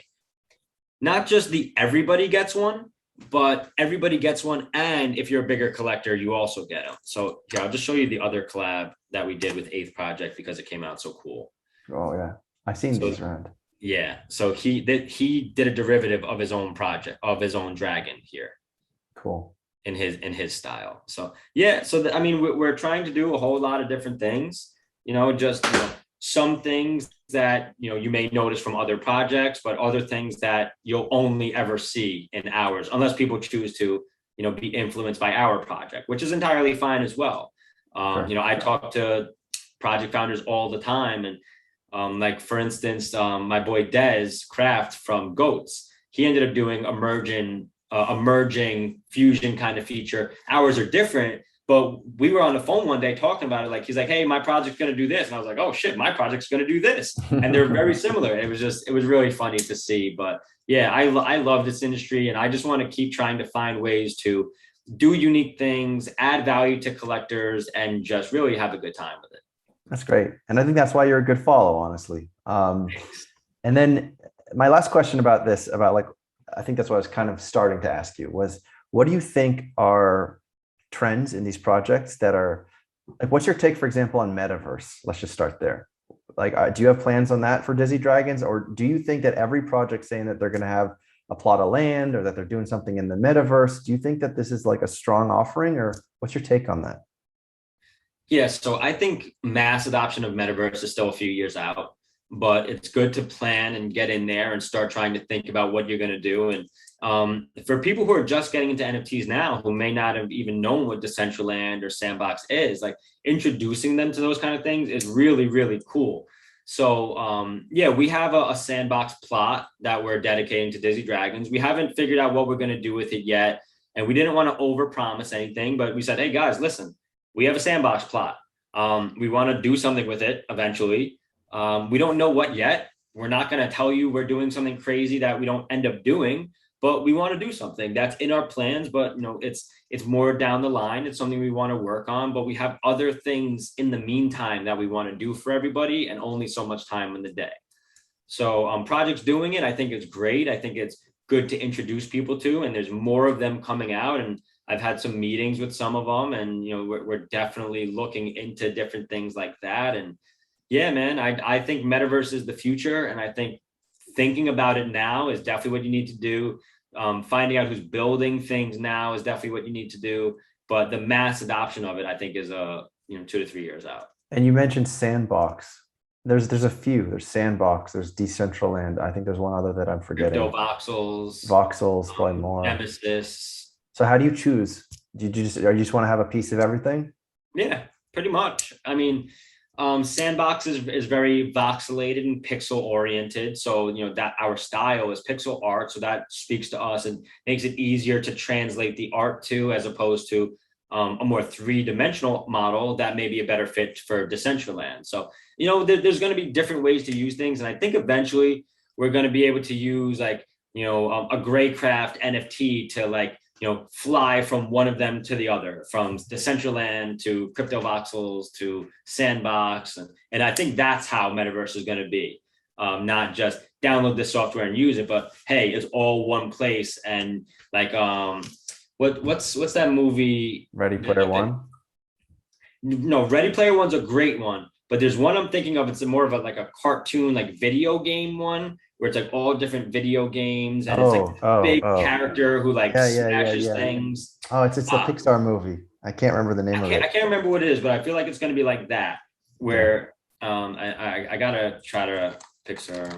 everybody gets one, but everybody gets one. And if you're a bigger collector, you also get them. So here, I'll just show you the other collab that we did with 8th Project because it came out so cool. Oh yeah, I've seen these around. Yeah, so he did a derivative of his own project, of his own dragon here. Cool. In his style. So yeah, so I mean, we're trying to do a whole lot of different things. Some things that you may notice from other projects, but other things that you'll only ever see in ours, unless people choose to be influenced by our project, which is entirely fine as well. Sure. I talk to project founders all the time, and like, for instance, my boy Des Craft from Goats, he ended up doing immersion emerging fusion kind of feature. Ours are different, but we were on the phone one day talking about it. Like, he's like, hey, my project's going to do this. And I was like, oh shit, my project's going to do this. And they're very similar. It was really funny to see. But yeah, I love this industry, and I just want to keep trying to find ways to do unique things, add value to collectors, and just really have a good time with it. That's great. And I think that's why you're a good follow, honestly. And then my last question about this, about like, I think that's what I was kind of starting to ask you was, what do you think are trends in these projects that are like, what's your take, for example, on Metaverse? Let's just start there. Like, do you have plans on that for Dizzy Dragons? Or do you think that every project saying that they're going to have a plot of land or that they're doing something in the metaverse, do you think that this is like a strong offering, or what's your take on that? Yeah, so I think mass adoption of metaverse is still a few years out, but it's good to plan and get in there and start trying to think about what you're going to do. And for people who are just getting into NFTs now, who may not have even known what Decentraland or Sandbox is, like introducing them to those kind of things is really, really cool. So yeah, we have a Sandbox plot that we're dedicating to Dizzy Dragons. We haven't figured out what we're going to do with it yet, and we didn't want to overpromise anything, but we said, hey guys, listen, we have a Sandbox plot. We want to do something with it eventually. We don't know what yet. We're not going to tell you we're doing something crazy that we don't end up doing, but we want to do something that's in our plans. But you know, it's more down the line. It's something we want to work on, but we have other things in the meantime that we want to do for everybody, and only so much time in the day. So projects doing it, I think it's great. I think it's good to introduce people to, and there's more of them coming out. And I've had some meetings with some of them, and you know, we're definitely looking into different things like that. And yeah, man, I think metaverse is the future, and I think thinking about it now is definitely what you need to do. Finding out who's building things now is definitely what you need to do. But the mass adoption of it, I think, is 2 to 3 years out. And you mentioned Sandbox. There's a few. There's Sandbox. There's Decentraland. I think there's one other that I'm forgetting. Crypto voxels, Voxels, probably more. Nemesis. So how do you choose? Do you just, or you just want to have a piece of everything? Yeah, pretty much. I mean, Sandbox is very voxelated and pixel oriented. So, you know, that our style is pixel art. So that speaks to us and makes it easier to translate the art to, as opposed to a more three-dimensional model that may be a better fit for Decentraland. So, you know, there's going to be different ways to use things. And I think eventually we're going to be able to use like, you know, a Greycraft NFT to like, you know, fly from one of them to the other, from Decentraland to Crypto Voxels to Sandbox. And I think that's how Metaverse is going to be. Not just download this software and use it, but hey, it's all one place. And like, what's that movie? Ready Player One? No, Ready Player One's a great one, but there's one I'm thinking of. It's more of like a cartoon, like video game one, where it's like all different video games, and it's like a big character who like smashes things. Oh, it's a Pixar movie. I can't remember the name of it. I can't remember what it is, but I feel like it's going to be like that, where I gotta try to Pixar.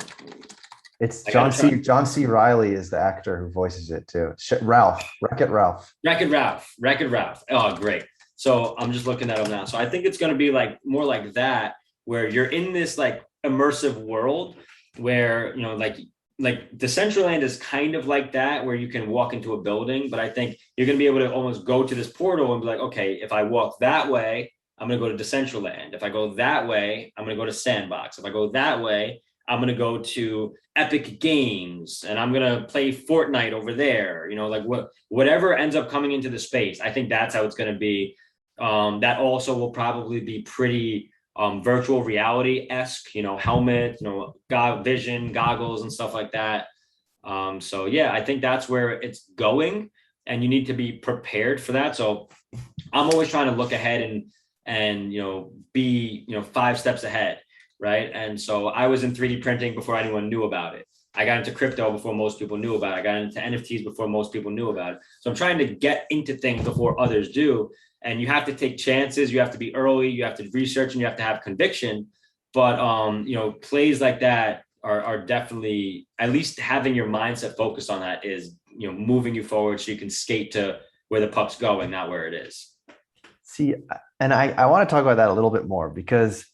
It's John C. Reilly is the actor who voices it too. Wreck-It Ralph. Wreck-It Ralph. Oh, great. So I'm just looking that up now. So I think it's going to be like more like that, where you're in this like immersive world where, you know, like Decentraland is kind of like that, where you can walk into a building, but I think you're going to be able to almost go to this portal and be like, okay, if I walk that way, I'm going to go to Decentraland. If I go that way, I'm going to go to Sandbox. If I go that way, I'm going to go to Epic Games, and I'm going to play Fortnite over there. You know, like whatever ends up coming into the space, I think that's how it's going to be. That also will probably be pretty virtual reality-esque, you know, helmet, you know, vision, goggles and stuff like that. So yeah, I think that's where it's going, and you need to be prepared for that. So I'm always trying to look ahead and you know, be, you know, 5 steps ahead. Right. And so I was in 3D printing before anyone knew about it. I got into crypto before most people knew about it. I got into NFTs before most people knew about it. So I'm trying to get into things before others do. And you have to take chances. You have to be early. You have to research, and you have to have conviction. But, you know, plays like that are definitely, at least having your mindset focused on that is, you know, moving you forward so you can skate to where the puck's going, not where it is. See, and I want to talk about that a little bit more, because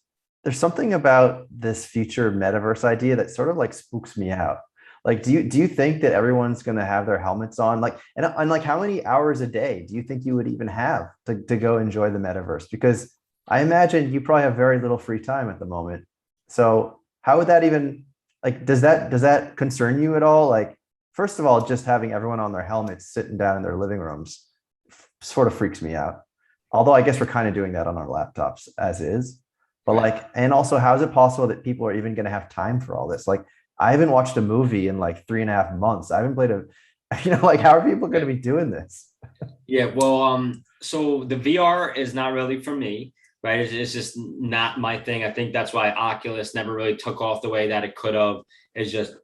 there's something about this future metaverse idea that sort of like spooks me out. Like, do you think that everyone's going to have their helmets on? Like, and like, how many hours a day do you think you would even have to go enjoy the metaverse? Because I imagine you probably have very little free time at the moment. So how would that even like? Does that concern you at all? Like, first of all, just having everyone on their helmets sitting down in their living rooms sort of freaks me out. Although I guess we're kind of doing that on our laptops as is. But Right. like, and also, how is it possible that people are even going to have time for all this? Like, I haven't watched a movie in like 3.5 months. I haven't played a, like, how are people going to be doing this? Yeah, well, so the VR is not really for me, right? It's just not my thing. I think that's why Oculus never really took off the way that it could have. It's just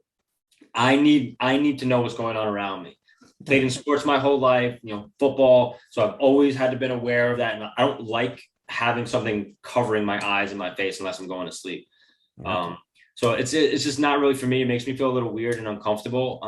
I need to know what's going on around me. Played in sports my whole life, football. So I've always had to been aware of that. And I don't like having something covering my eyes and my face unless I'm going to sleep. Yeah. Um, so it's just not really for me. It makes me feel a little weird and uncomfortable.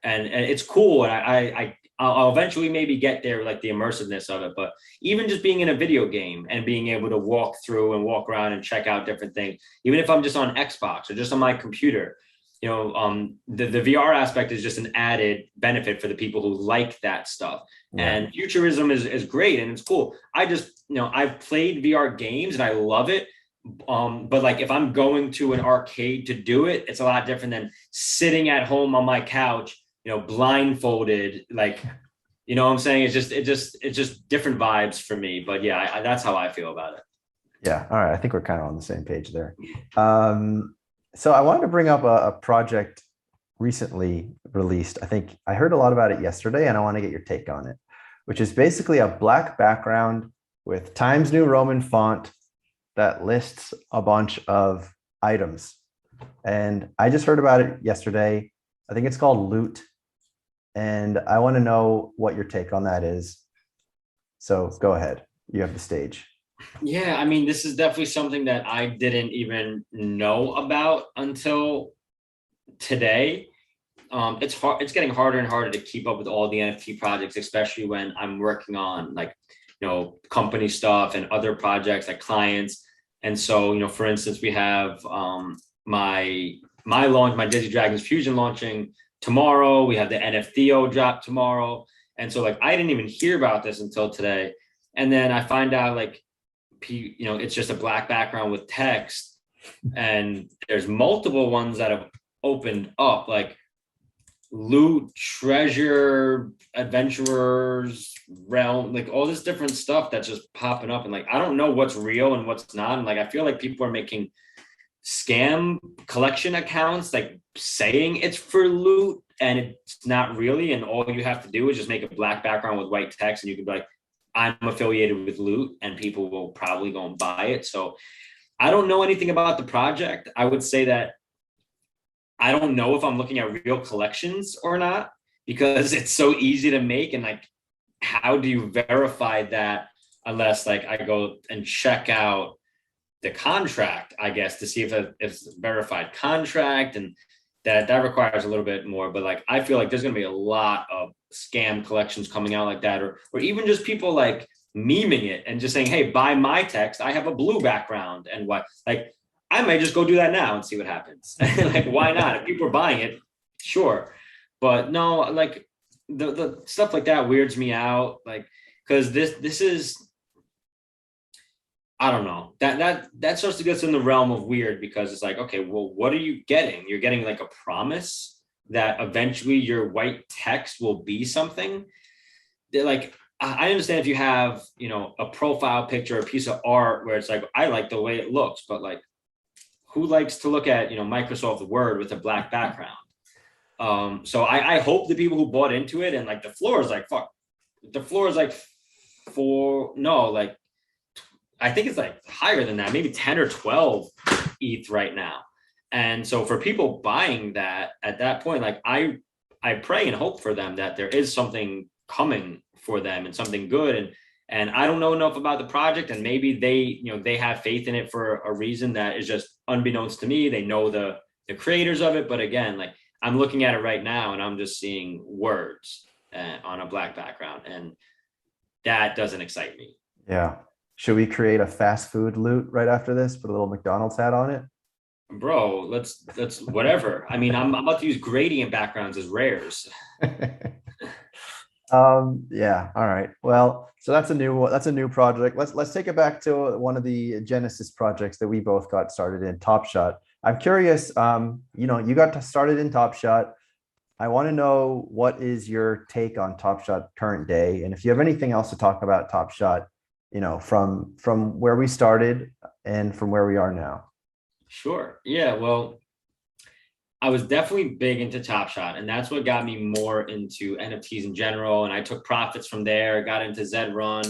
And it's cool. And I'll eventually maybe get there, like the immersiveness of it. But even just being in a video game and being able to walk through and walk around and check out different things, even if I'm just on Xbox or just on my computer, the VR aspect is just an added benefit for the people who like that stuff. Yeah. And futurism is great and it's cool. I just, I've played VR games and I love it. But like if I'm going to an arcade to do it, it's a lot different than sitting at home on my couch, blindfolded. Like, what I'm saying? It's just different vibes for me. But yeah, that's how I feel about it. Yeah. All right. I think we're kind of on the same page there. Um, so I wanted to bring up a project recently released. I think I heard a lot about it yesterday, and I want to get your take on it, which is basically a black background with Times New Roman font that lists a bunch of items. And I just heard about it yesterday. I think it's called Loot. And I want to know what your take on that is. So go ahead. You have the stage. Yeah, I mean, this is definitely something that I didn't even know about until today. It's hard. It's getting harder and harder to keep up with all the NFT projects, especially when I'm working on like, company stuff and other projects like clients. And so, for instance, we have my launch, my Dizzy Dragons Fusion launching tomorrow. We have the NFTO drop tomorrow. And so like I didn't even hear about this until today. And then I find out like it's just a black background with text, and there's multiple ones that have opened up, like loot, treasure, adventurers, realm, like all this different stuff that's just popping up. And like, I don't know what's real and what's not. And like, I feel like people are making scam collection accounts, like saying it's for loot and it's not really. And all you have to do is just make a black background with white text and you can be like, I'm affiliated with loot, and people will probably go and buy it. So I don't know anything about the project. I would say that I don't know if I'm looking at real collections or not, because it's so easy to make. And like, how do you verify that unless like I go and check out the contract, I guess, to see if it's a verified contract, and that requires a little bit more. But like, I feel like there's going to be a lot of scam collections coming out like that, or even just people like memeing it and just saying, hey, buy my text, I have a blue background. And what, like, I might just go do that now and see what happens. Like, why not? If people are buying it, sure. But no, like the stuff like that weirds me out. Like, because this is, I don't know, that starts to get in the realm of weird, because it's like, okay, well, what are you getting? You're getting like a promise that eventually your white text will be something. They're like, I understand if you have, a profile picture, a piece of art where it's like, I like the way it looks, but like, who likes to look at, Microsoft Word with a black background? So I hope the people who bought into it, and like the floor is like, fuck, the floor is like like, I think it's like higher than that, maybe 10 or 12 ETH right now. And so for people buying that at that point, like I pray and hope for them that there is something coming for them and something good. And I don't know enough about the project, and maybe they have faith in it for a reason that is just unbeknownst to me. They know the creators of it, but again, like I'm looking at it right now and I'm just seeing words on a black background, and that doesn't excite me. Yeah. Should we create a fast food loot right after this? Put a little McDonald's hat on it? Bro, let's whatever. I mean, I'm about to use gradient backgrounds as rares. Yeah, all right. Well, so that's a new project. Let's take it back to one of the Genesis projects that we both got started in, Top Shot. I'm curious, you got to started in Top Shot. I want to know what is your take on Top Shot current day, and if you have anything else to talk about Top Shot, from where we started and from where we are now. Sure. Yeah, well, I was definitely big into Top Shot, and that's what got me more into NFTs in general. And I took profits from there, got into Zed Run.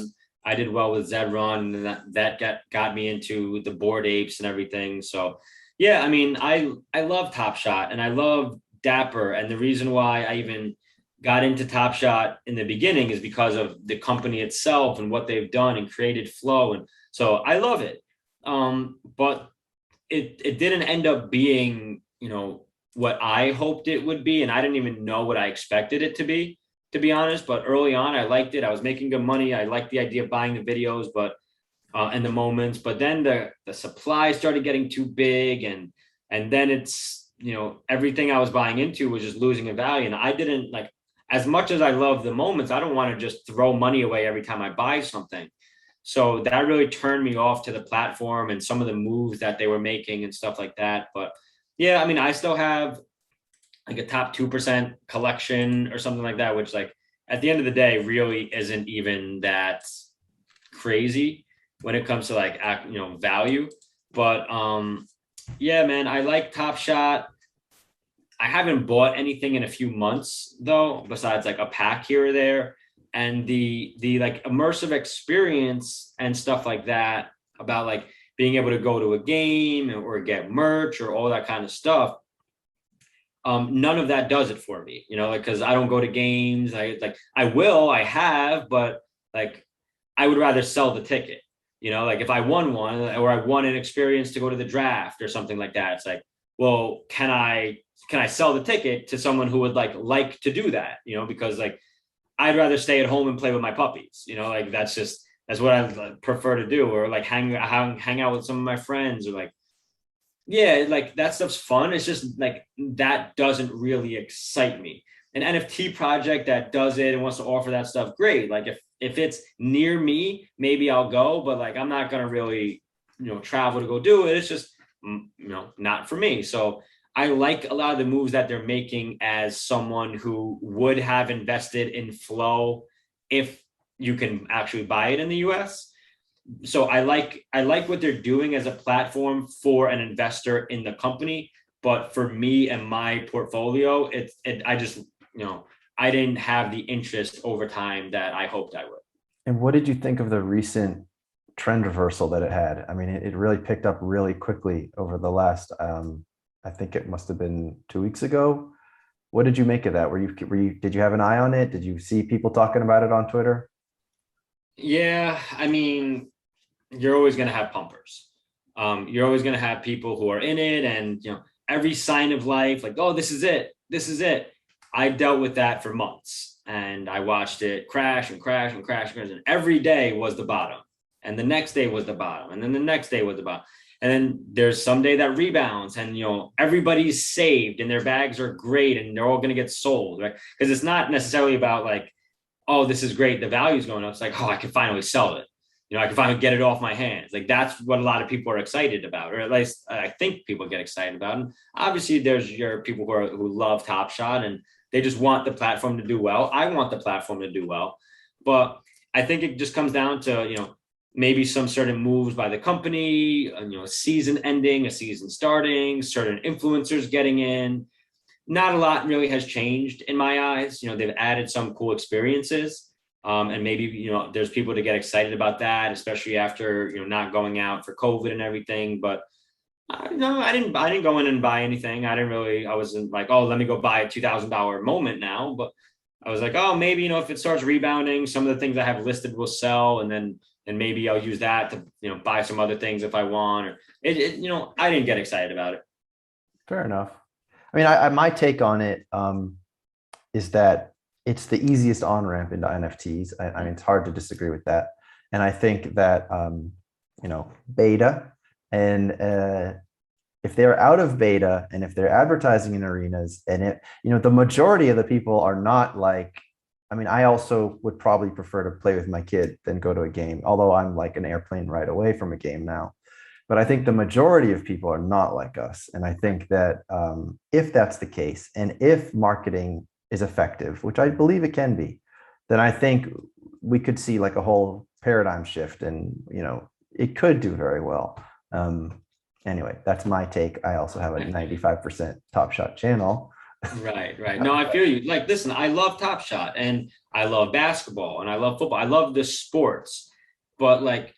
I did well with Zed Run, and that got me into the Bored Apes and everything. So, yeah, I mean, I love Top Shot and I love Dapper, and the reason why I even got into Top Shot in the beginning is because of the company itself and what they've done and created flow, and so I love it. But it didn't end up being what I hoped it would be, and I didn't even know what I expected it to be honest. But early on, I liked it. I was making good money. I liked the idea of buying the videos, but and the moments. But then the supply started getting too big, and then it's everything I was buying into was just losing in value, and I didn't like. As much as I love the moments, I don't want to just throw money away every time I buy something. So that really turned me off to the platform and some of the moves that they were making and stuff like that. But yeah, I mean, I still have like a top 2% collection or something like that, which like at the end of the day really isn't even that crazy when it comes to like value. But yeah, man, I like Top Shot. I haven't bought anything in a few months though, besides like a pack here or there. And the like immersive experience and stuff like that about like being able to go to a game or get merch or all that kind of stuff. None of that does it for me, like because I don't go to games. I have, but like I would rather sell the ticket. Like if I won one or I won an experience to go to the draft or something like that, it's like, well, can I sell the ticket to someone who would like to do that? Because like I'd rather stay at home and play with my puppies. Like that's what I prefer to do, or like hang out with some of my friends, or like yeah, like that stuff's fun. It's just like that doesn't really excite me. An NFT project that does it and wants to offer that stuff, great. Like if it's near me, maybe I'll go, but like I'm not gonna really travel to go do it. It's just not for me. So I like a lot of the moves that they're making as someone who would have invested in Flow if you can actually buy it in the US. So I like what they're doing as a platform for an investor in the company, but for me and my portfolio, I just I didn't have the interest over time that I hoped I would. And what did you think of the recent trend reversal that it had? I mean, it really picked up really quickly over the last, I think it must have been 2 weeks ago. What did you make of that? Did you have an eye on it? Did you see people talking about it on Twitter? Yeah, I mean, you're always going to have pumpers. You're always going to have people who are in it, and every sign of life, like, oh, this is it. I dealt with that for months, and I watched it crash and crash and crash and crash, and every day was the bottom, and the next day was the bottom, and then the next day was the bottom, and then there's some day that rebounds, and everybody's saved, and their bags are great, and they're all going to get sold, right? Because it's not necessarily about like, oh, this is great, the value's going up. It's like, oh, I can finally sell it. I can finally get it off my hands. Like that's what a lot of people are excited about, or at least I think people get excited about. And obviously, there's your people who love Top Shot and they just want the platform to do well. I want the platform to do well, but I think it just comes down to maybe some certain moves by the company, a season ending, a season starting, certain influencers getting in. Not a lot really has changed in my eyes. They've added some cool experiences. And maybe there's people to get excited about that, especially after not going out for COVID and everything. But no, I didn't go in and buy anything. I wasn't like, oh, let me go buy a $2,000 moment now. But I was like, oh, maybe if it starts rebounding, some of the things I have listed will sell, and maybe I'll use that to buy some other things if I want. Or I didn't get excited about it. Fair enough. I mean, my take on it is that it's the easiest on ramp into NFTs. I mean, it's hard to disagree with that. And I think that beta and if they're out of beta and if they're advertising in arenas, and it, the majority of the people are not like, I mean, I also would probably prefer to play with my kid than go to a game, although I'm like an airplane ride away from a game now. But I think the majority of people are not like us. And I think that if that's the case, and if marketing is effective, which I believe it can be, then I think we could see like a whole paradigm shift, and it could do very well. Anyway, that's my take. I also have a 95% Top Shot channel. Right, right. No, I feel you. Like, listen, I love Top Shot and I love basketball and I love football. I love the sports. But like,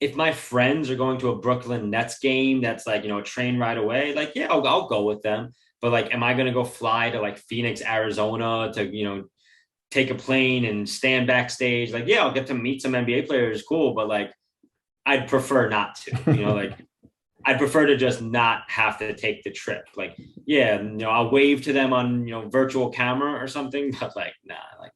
if my friends are going to a Brooklyn Nets game that's like, a train ride away, like, yeah, I'll go with them. But like, am I going to go fly to like Phoenix, Arizona to, take a plane and stand backstage? Like, yeah, I'll get to meet some NBA players. Cool. But like, I'd prefer not to, like, I'd prefer to just not have to take the trip. Like, yeah, I'll wave to them on, virtual camera or something, but like, nah,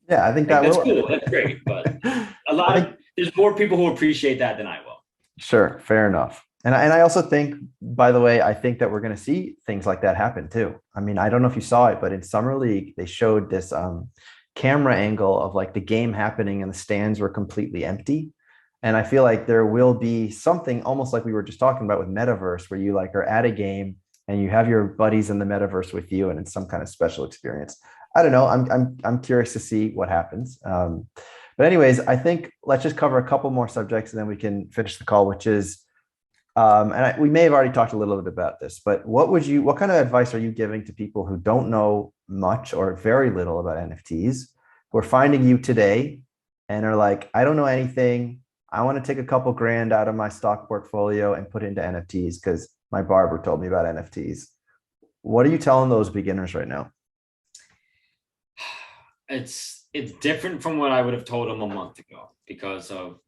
yeah, I think like that that's will. cool. That's great. But I think, there's more people who appreciate that than I will. sure, fair enough. And I also think, by the way, I think that we're going to see things like that happen too. I mean, I don't know if you saw it, but in Summer League, they showed this camera angle of like the game happening and the stands were completely empty. And I feel like there will be something almost like we were just talking about with Metaverse, where you like are at a game and you have your buddies in the Metaverse with you, and it's some kind of special experience. I don't know. I'm curious to see what happens. But anyways, I think let's just cover a couple more subjects and then we can finish the call, which is, we may have already talked a little bit about this, but what kind of advice are you giving to people who don't know much or very little about NFTs, who are finding you today and are like, I don't know anything. I want to take a couple grand out of my stock portfolio and put into NFTs because my barber told me about NFTs. What are you telling those beginners right now? It's different from what I would have told them a month ago because of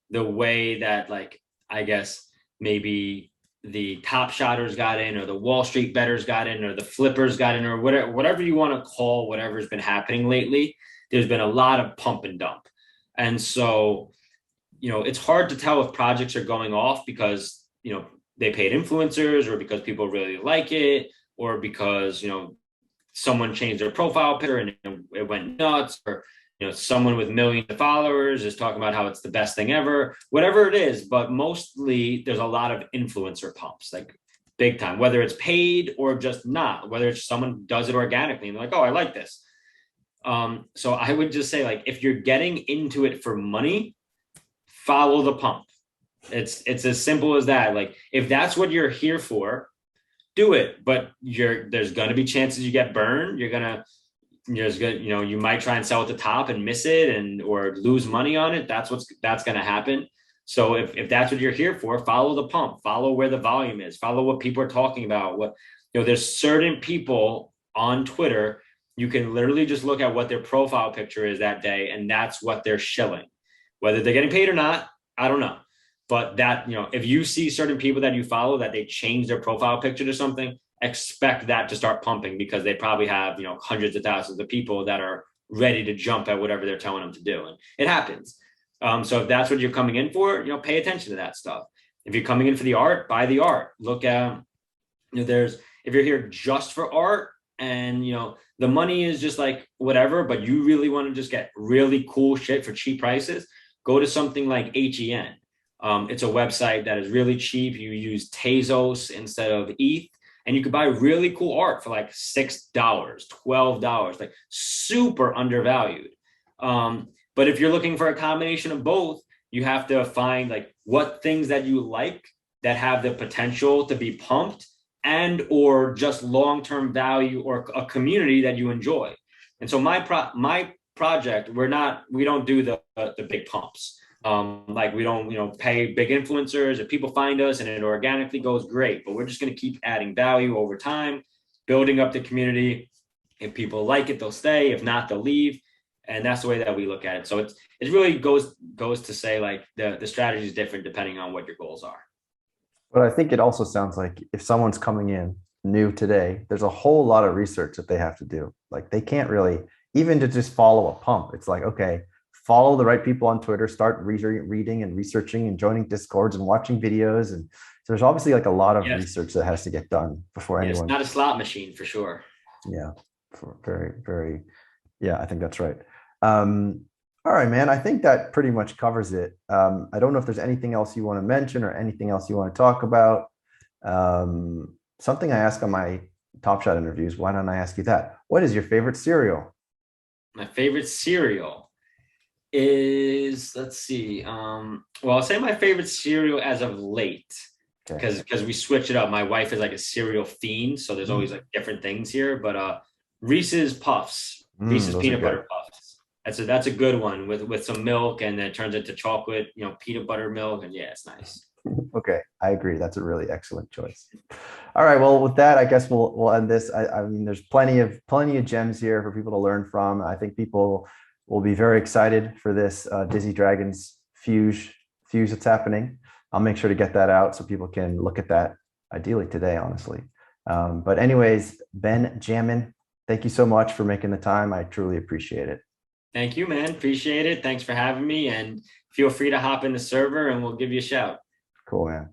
the way that, like, I guess maybe the top shotters got in, or the Wall Street bettors got in, or the flippers got in, or whatever you want to call whatever's been happening lately. There's been a lot of pump and dump. And so, it's hard to tell if projects are going off because, they paid influencers, or because people really like it, or because, someone changed their profile picture and it went nuts, or someone with millions of followers is talking about how it's the best thing ever, whatever it is. But mostly there's a lot of influencer pumps, like big time, whether it's paid or just not, whether it's someone does it organically and they're like, oh, I like this. So I would just say, like, if you're getting into it for money, follow the pump. It's as simple as that. Like, if that's what you're here for, do it. But there's going to be chances you get burned. You might try and sell at the top and miss it or lose money on it. That's going to happen. So if that's what you're here for, follow the pump, follow where the volume is, follow what people are talking about. There's certain people on Twitter, you can literally just look at what their profile picture is that day, and that's what they're shilling. Whether they're getting paid or not, I don't know. But that, if you see certain people that you follow that they change their profile picture to something, expect that to start pumping, because they probably have, hundreds of thousands of people that are ready to jump at whatever they're telling them to do. And it happens. So if that's what you're coming in for, pay attention to that stuff. If you're coming in for the art, buy the art. Look at, if you're here just for art and, the money is just like whatever, but you really want to just get really cool shit for cheap prices, go to something like HEN. It's a website that is really cheap. You use Tezos instead of ETH, and you could buy really cool art for like $6, $12, like super undervalued. But if you're looking for a combination of both, you have to find like what things that you like that have the potential to be pumped, and or just long-term value, or a community that you enjoy. And so my project, we don't do the big pumps. Like, we don't, pay big influencers. If people find us and it organically goes, great, but we're just going to keep adding value over time, building up the community. If people like it, they'll stay. If not, they'll leave. And that's the way that we look at it. So it really goes to say, like, the strategy is different depending on what your goals are. But I think it also sounds like if someone's coming in new today, there's a whole lot of research that they have to do. Like, they can't really, even to just follow a pump, it's like, okay, follow the right people on Twitter, start reading and researching and joining Discords and watching videos. And so there's obviously like a lot of Yes. research that has to get done before Yeah, it's anyone. not a slot machine for sure. Yeah, very, very. Yeah, I think that's right. All right, man. I think that pretty much covers it. I don't know if there's anything else you want to mention or anything else you want to talk about. Something I ask on my Top Shot interviews. Why don't I ask you that? What is your favorite cereal? My favorite cereal is, let's see. Well, I'll say my favorite cereal as of late, Okay. because we switch it up. My wife is like a cereal fiend, so there's always like different things here. But Reese's Puffs, Reese's Those are peanut good. butter puffs. That's a good one with some milk, and then it turns into chocolate, peanut butter milk, and yeah, it's nice. Okay, I agree. That's a really excellent choice. All right. Well, with that, I guess we'll end this. I mean, there's plenty of gems here for people to learn from. I think people will be very excited for this Dizzy Dragons fuse that's happening. I'll make sure to get that out so people can look at that ideally today, honestly. But anyways, BenJammin, thank you so much for making the time. I truly appreciate it. Thank you, man. Appreciate it. Thanks for having me, and feel free to hop in the server, and we'll give you a shout. Cool, man.